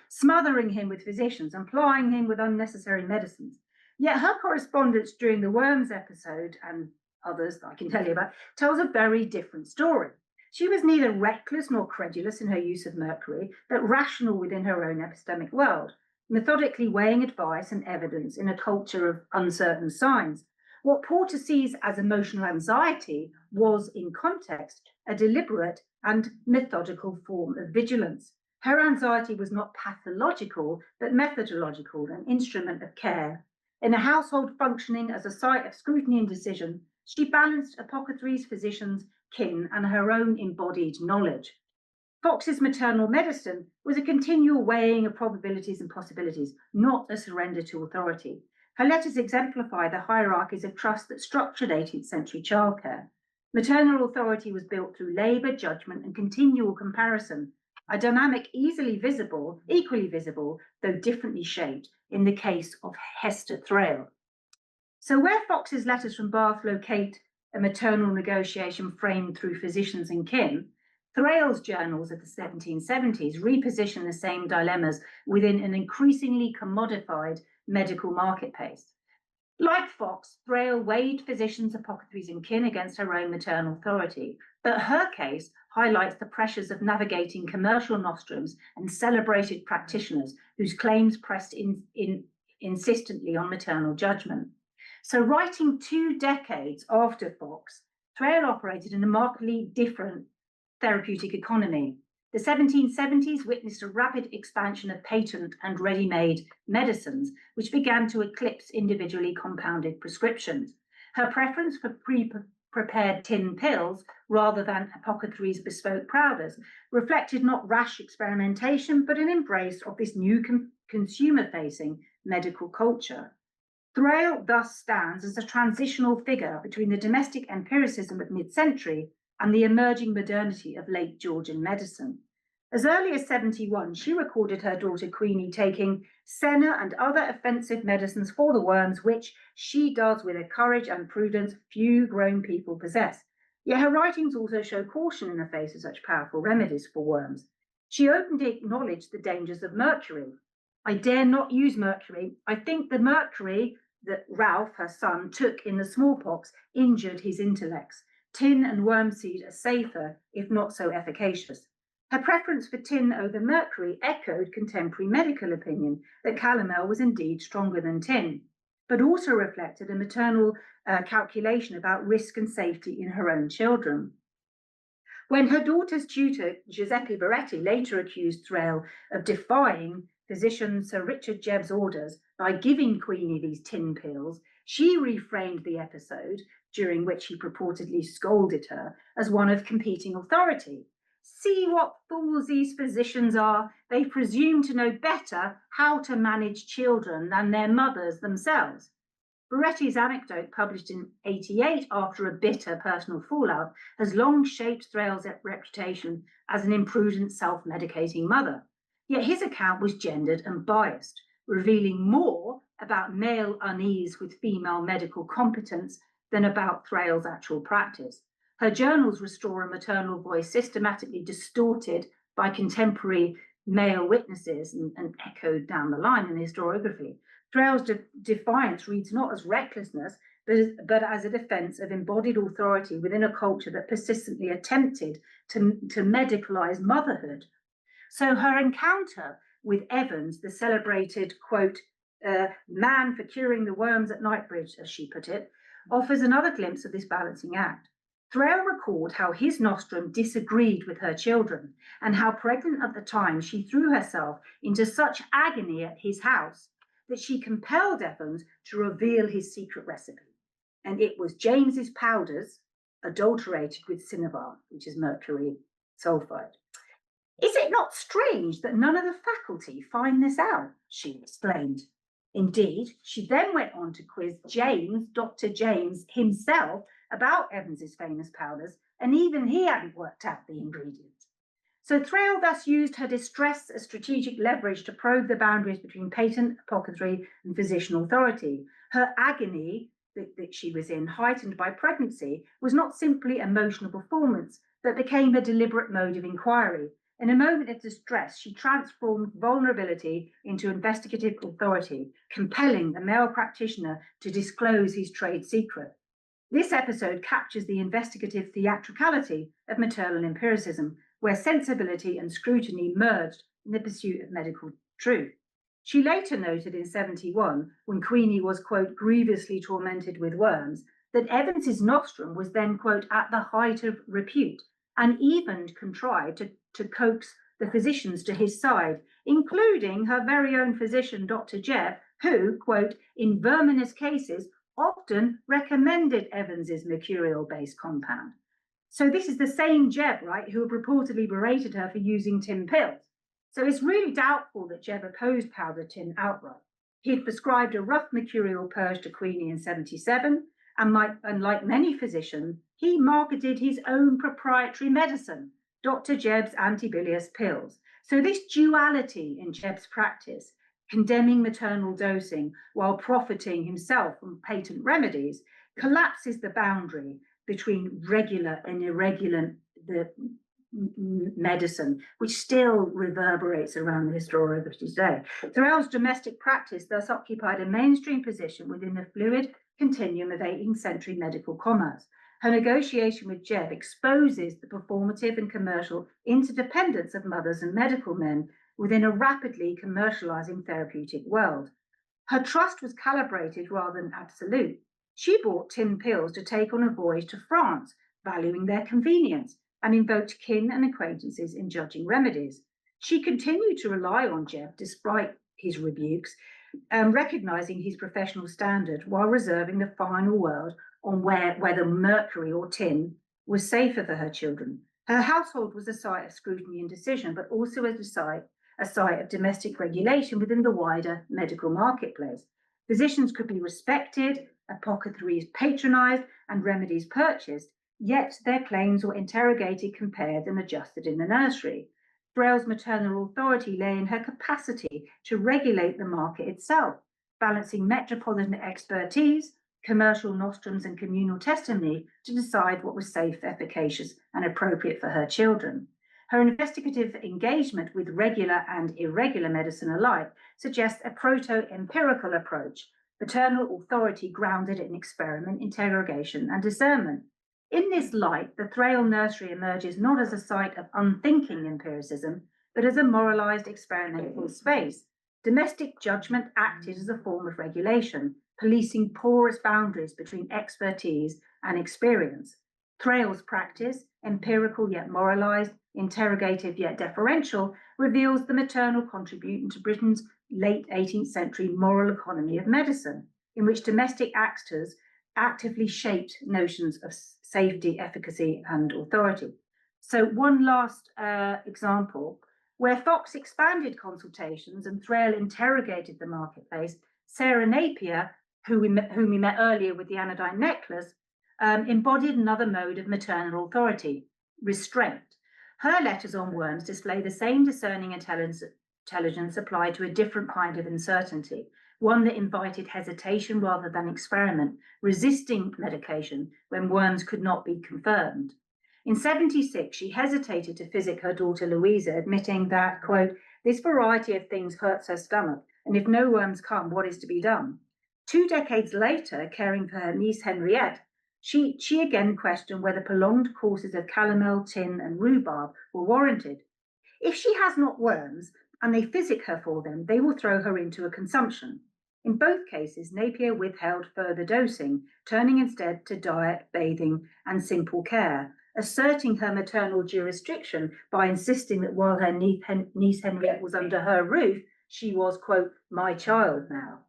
smothering him with physicians and plying him with unnecessary medicines. Yet her correspondence during the Worms episode, and others that I can tell you about, tells a very different story. She was neither reckless nor credulous in her use of mercury, but rational within her own epistemic world, methodically weighing advice and evidence in a culture of uncertain signs. What Porter sees as emotional anxiety was, in context, a deliberate and methodical form of vigilance. Her anxiety was not pathological, but methodological, an instrument of care. In a household functioning as a site of scrutiny and decision, she balanced apothecaries, physicians, kin, and her own embodied knowledge. Fox's maternal medicine was a continual weighing of probabilities and possibilities, not a surrender to authority. Her letters exemplify the hierarchies of trust that structured 18th century childcare. Maternal authority was built through labour, judgment, and continual comparison, a dynamic equally visible, though differently shaped, in the case of Hester Thrale. So where Fox's letters from Bath locate a maternal negotiation framed through physicians and kin, Thrale's journals of the 1770s reposition the same dilemmas within an increasingly commodified medical marketplace. Like Fox, Thrale weighed physicians, apothecaries, and kin against her own maternal authority, but her case highlights the pressures of navigating commercial nostrums and celebrated practitioners whose claims pressed insistently on maternal judgment. So, writing 2 decades after Fox, Thrale operated in a markedly different therapeutic economy. The 1770s witnessed a rapid expansion of patent and ready-made medicines, which began to eclipse individually compounded prescriptions. Her preference for pre-prepared tin pills rather than apothecaries' bespoke powders reflected not rash experimentation, but an embrace of this new consumer-facing medical culture. Thrale thus stands as a transitional figure between the domestic empiricism of mid-century and the emerging modernity of late Georgian medicine. As early as 71, she recorded her daughter Queenie taking senna and other offensive medicines for the worms, which she does with a courage and prudence few grown people possess. Yet her writings also show caution in the face of such powerful remedies for worms. She openly acknowledged the dangers of mercury. I dare not use mercury. I think the mercury that Ralph, her son, took in the smallpox injured his intellects. Tin and wormseed are safer, if not so efficacious. Her preference for tin over mercury echoed contemporary medical opinion that calomel was indeed stronger than tin, but also reflected a maternal calculation about risk and safety in her own children. When her daughter's tutor, Giuseppe Baretti, later accused Thrale of defying physician Sir Richard Jebb's orders by giving Queenie these tin pills, she reframed the episode, during which he purportedly scolded her, as one of competing authority. See what fools these physicians are. They presume to know better how to manage children than their mothers themselves. Baretti's anecdote, published in 88 after a bitter personal fallout, has long shaped Thrale's reputation as an imprudent, self-medicating mother. Yet his account was gendered and biased, revealing more about male unease with female medical competence than about Thrale's actual practice. Her journals restore a maternal voice systematically distorted by contemporary male witnesses and echoed down the line in the historiography. Thrale's defiance reads not as recklessness, but as a defense of embodied authority within a culture that persistently attempted to medicalize motherhood. So her encounter with Evans, the celebrated, quote, man for curing the worms at Knightsbridge, as she put it, offers another glimpse of this balancing act. Thrale recalled how his nostrum disagreed with her children, and how, pregnant at the time, she threw herself into such agony at his house that she compelled Evans to reveal his secret recipe. And it was James's powders, adulterated with cinnabar, which is mercury sulfide. Is it not strange that none of the faculty find this out? She exclaimed. Indeed, she then went on to quiz James, Dr. James himself, about Evans's famous powders, and even he hadn't worked out the ingredients. So Thrale thus used her distress as strategic leverage to probe the boundaries between patent, apothecary, and physician authority. Her agony that she was in, heightened by pregnancy, was not simply emotional performance, but became a deliberate mode of inquiry. In a moment of distress, she transformed vulnerability into investigative authority, compelling the male practitioner to disclose his trade secret. This episode captures the investigative theatricality of maternal empiricism, where sensibility and scrutiny merged in the pursuit of medical truth. She later noted in 71, when Queenie was, quote, grievously tormented with worms, that Evans's nostrum was then, quote, at the height of repute, and even contrived to coax the physicians to his side, including her very own physician, Dr. Jebb, who, quote, in verminous cases, often recommended Evans's mercurial-based compound. So this is the same Jebb, right, who had reportedly berated her for using tin pills. So it's really doubtful that Jebb opposed powdered tin outright. He had prescribed a rough mercurial purge to Queenie in 77, and like many physicians, he marketed his own proprietary medicine, Dr. Jebb's antibilious pills. So this duality in Jebb's practice, condemning maternal dosing while profiting himself from patent remedies, collapses the boundary between regular and irregular medicine, which still reverberates around the historiography today. Thrale's domestic practice thus occupied a mainstream position within the fluid continuum of 18th century medical commerce. Her negotiation with Jebb exposes the performative and commercial interdependence of mothers and medical men within a rapidly commercializing therapeutic world. Her trust was calibrated rather than absolute. She bought tin pills to take on a voyage to France, valuing their convenience, and invoked kin and acquaintances in judging remedies. She continued to rely on Jebb despite his rebukes, recognizing his professional standard while reserving the final word on whether mercury or tin was safer for her children. Her household was a site of scrutiny and decision, but also as a site of domestic regulation within the wider medical marketplace. Physicians could be respected, apothecaries patronized, and remedies purchased, yet their claims were interrogated, compared, and adjusted in the nursery. Thrale's maternal authority lay in her capacity to regulate the market itself, balancing metropolitan expertise, commercial nostrums, and communal testimony to decide what was safe, efficacious, and appropriate for her children. Her investigative engagement with regular and irregular medicine alike suggests a proto-empirical approach, maternal authority grounded in experiment, interrogation, and discernment. In this light, the Thrale nursery emerges not as a site of unthinking empiricism, but as a moralized experimental space. Domestic judgment acted as a form of regulation, policing porous boundaries between expertise and experience. Thrale's practice, empirical yet moralized, interrogative yet deferential, reveals the maternal contribution to Britain's late 18th century moral economy of medicine, in which domestic actors actively shaped notions of safety, efficacy, and authority. So one last example, where Fox expanded consultations and Thrale interrogated the marketplace, Sarah Napier, whom we met earlier with the anodyne necklace, embodied another mode of maternal authority, restraint. Her letters on worms display the same discerning intelligence applied to a different kind of uncertainty, one that invited hesitation rather than experiment, resisting medication when worms could not be confirmed. In 76, she hesitated to physic her daughter Louisa, admitting that, quote, this variety of things hurts her stomach, and if no worms come, what is to be done? 2 decades later, caring for her niece Henriette, she again questioned whether prolonged courses of calomel, tin, and rhubarb were warranted. If she has not worms, and they physic her for them, they will throw her into a consumption. In both cases, Napier withheld further dosing, turning instead to diet, bathing, and simple care, asserting her maternal jurisdiction by insisting that while her niece Henriette was under her roof, she was, quote, my child now.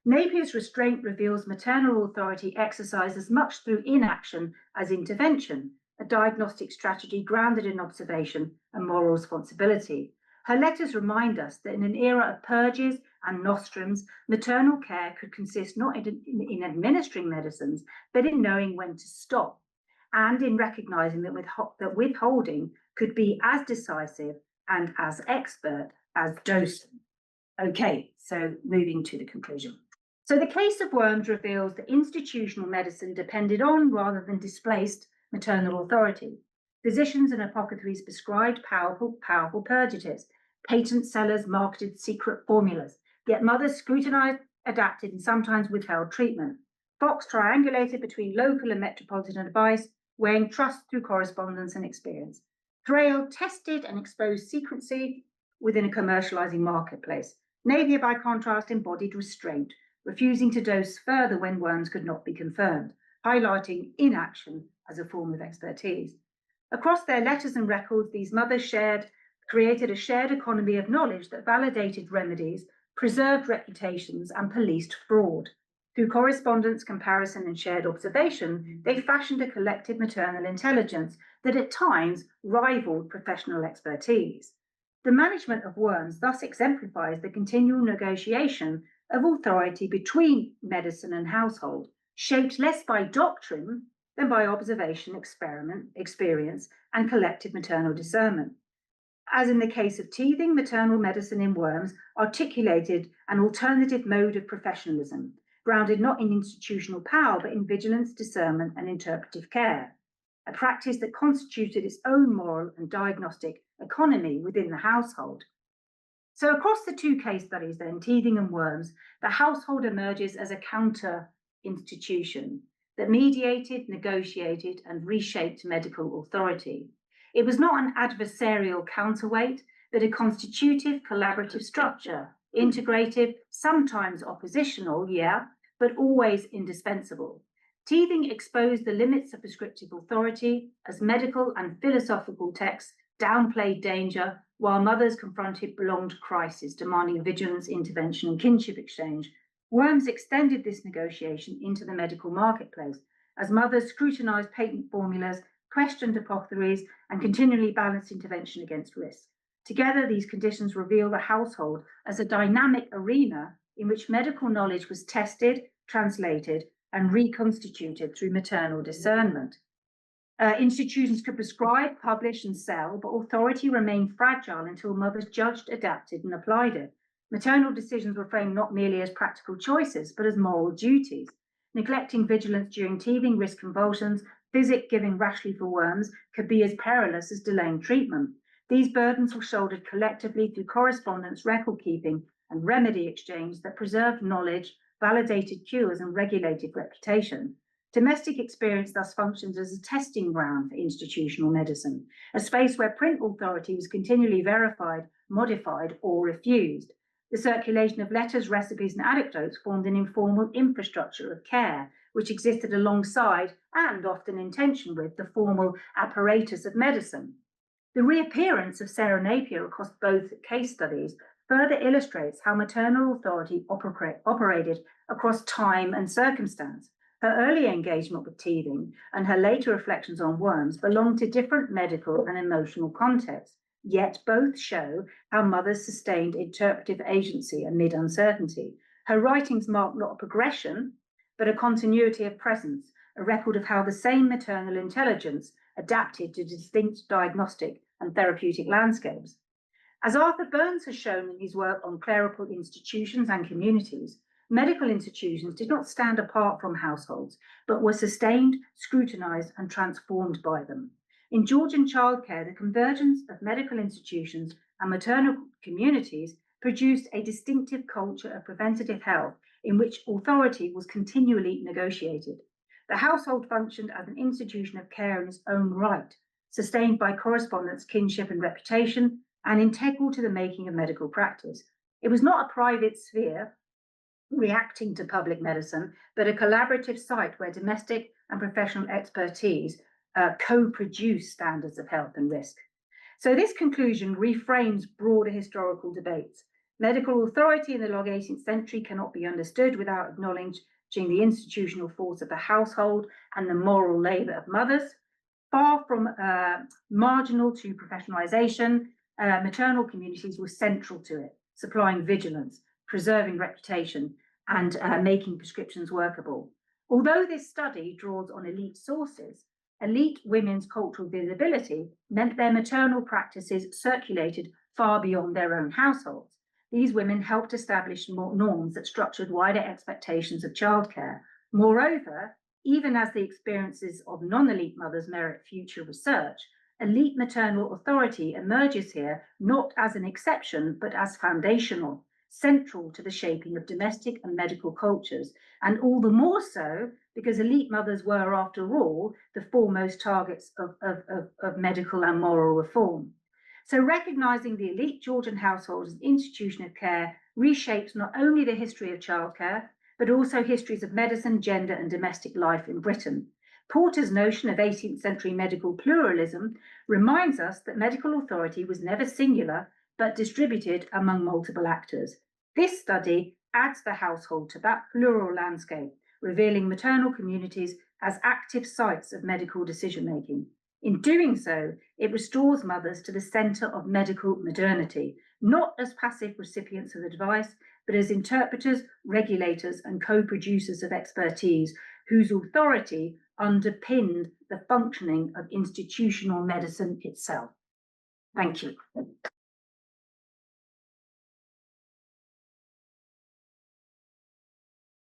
Napier's restraint reveals maternal authority exercised as much through inaction as intervention, a diagnostic strategy grounded in observation and moral responsibility. Her letters remind us that in an era of purges and nostrums, maternal care could consist not in administering medicines, but in knowing when to stop, and in recognizing that withholding could be as decisive and as expert as dosing. Okay, so moving to the conclusion. So the case of Worms reveals that institutional medicine depended on, rather than displaced, maternal authority. Physicians and apothecaries prescribed powerful purgatives. Patent sellers marketed secret formulas. Yet mothers scrutinized, adapted, and sometimes withheld treatment. Fox triangulated between local and metropolitan advice, weighing trust through correspondence and experience. Thrale tested and exposed secrecy within a commercializing marketplace. Napier, by contrast, embodied restraint, refusing to dose further when Worms could not be confirmed, highlighting inaction as a form of expertise. Across their letters and records, these mothers created a shared economy of knowledge that validated remedies, preserved reputations, and policed fraud. Through correspondence, comparison, and shared observation, they fashioned a collective maternal intelligence that at times rivaled professional expertise. The management of Worms thus exemplifies the continual negotiation of authority between medicine and household, shaped less by doctrine than by observation, experience, and collective maternal discernment. As in the case of teething, maternal medicine in Worms articulated an alternative mode of professionalism, grounded not in institutional power, but in vigilance, discernment, and interpretive care, a practice that constituted its own moral and diagnostic economy within the household. So across the two case studies then, teething and Worms, the household emerges as a counter institution that mediated, negotiated, and reshaped medical authority. It was not an adversarial counterweight, but a constitutive, collaborative structure, integrative, sometimes oppositional, but always indispensable. Teething exposed the limits of prescriptive authority as medical and philosophical texts downplayed danger, while mothers confronted prolonged crisis, demanding vigilance, intervention, and kinship exchange. Worms extended this negotiation into the medical marketplace as mothers scrutinized patent formulas, questioned apothecaries, and continually balanced intervention against risk. Together, these conditions reveal the household as a dynamic arena in which medical knowledge was tested, translated, and reconstituted through maternal discernment. Institutions could prescribe, publish, and sell, but authority remained fragile until mothers judged, adapted, and applied it. Maternal decisions were framed not merely as practical choices, but as moral duties. Neglecting vigilance during teething, risk convulsions, physic giving rashly for Worms could be as perilous as delaying treatment. These burdens were shouldered collectively through correspondence, record keeping, and remedy exchange that preserved knowledge, validated cures, and regulated reputation. Domestic experience thus functions as a testing ground for institutional medicine, a space where print authority was continually verified, modified, or refused. The circulation of letters, recipes, and anecdotes formed an informal infrastructure of care, which existed alongside and often in tension with the formal apparatus of medicine. The reappearance of Sarah Napier across both case studies further illustrates how maternal authority operated across time and circumstance. Her early engagement with teething and her later reflections on Worms belong to different medical and emotional contexts, yet both show how mothers sustained interpretive agency amid uncertainty. Her writings mark not a progression, but a continuity of presence, a record of how the same maternal intelligence adapted to distinct diagnostic and therapeutic landscapes. As Arthur Burns has shown in his work on clerical institutions and communities, medical institutions did not stand apart from households, but were sustained, scrutinized, and transformed by them. In Georgian childcare, the convergence of medical institutions and maternal communities produced a distinctive culture of preventative health in which authority was continually negotiated. The household functioned as an institution of care in its own right, sustained by correspondence, kinship, and reputation, and integral to the making of medical practice. It was not a private sphere reacting to public medicine, but a collaborative site where domestic and professional expertise co-produce standards of health and risk. So this conclusion reframes broader historical debates. Medical authority in the long 18th century cannot be understood without acknowledging the institutional force of the household and the moral labour of mothers. Far from marginal to professionalisation, maternal communities were central to it, supplying vigilance, preserving reputation, and making prescriptions workable. Although this study draws on elite sources, elite women's cultural visibility meant their maternal practices circulated far beyond their own households. These women helped establish norms that structured wider expectations of childcare. Moreover, even as the experiences of non-elite mothers merit future research, elite maternal authority emerges here not as an exception, but as foundational, central to the shaping of domestic and medical cultures, and all the more so because elite mothers were, after all, the foremost targets of medical and moral reform. So recognising the elite Georgian household as an institution of care reshapes not only the history of childcare, but also histories of medicine, gender, and domestic life in Britain. Porter's notion of 18th century medical pluralism reminds us that medical authority was never singular, but distributed among multiple actors. This study adds the household to that plural landscape, revealing maternal communities as active sites of medical decision-making. In doing so, it restores mothers to the centre of medical modernity, not as passive recipients of advice, but as interpreters, regulators, and co-producers of expertise whose authority underpinned the functioning of institutional medicine itself. Thank you.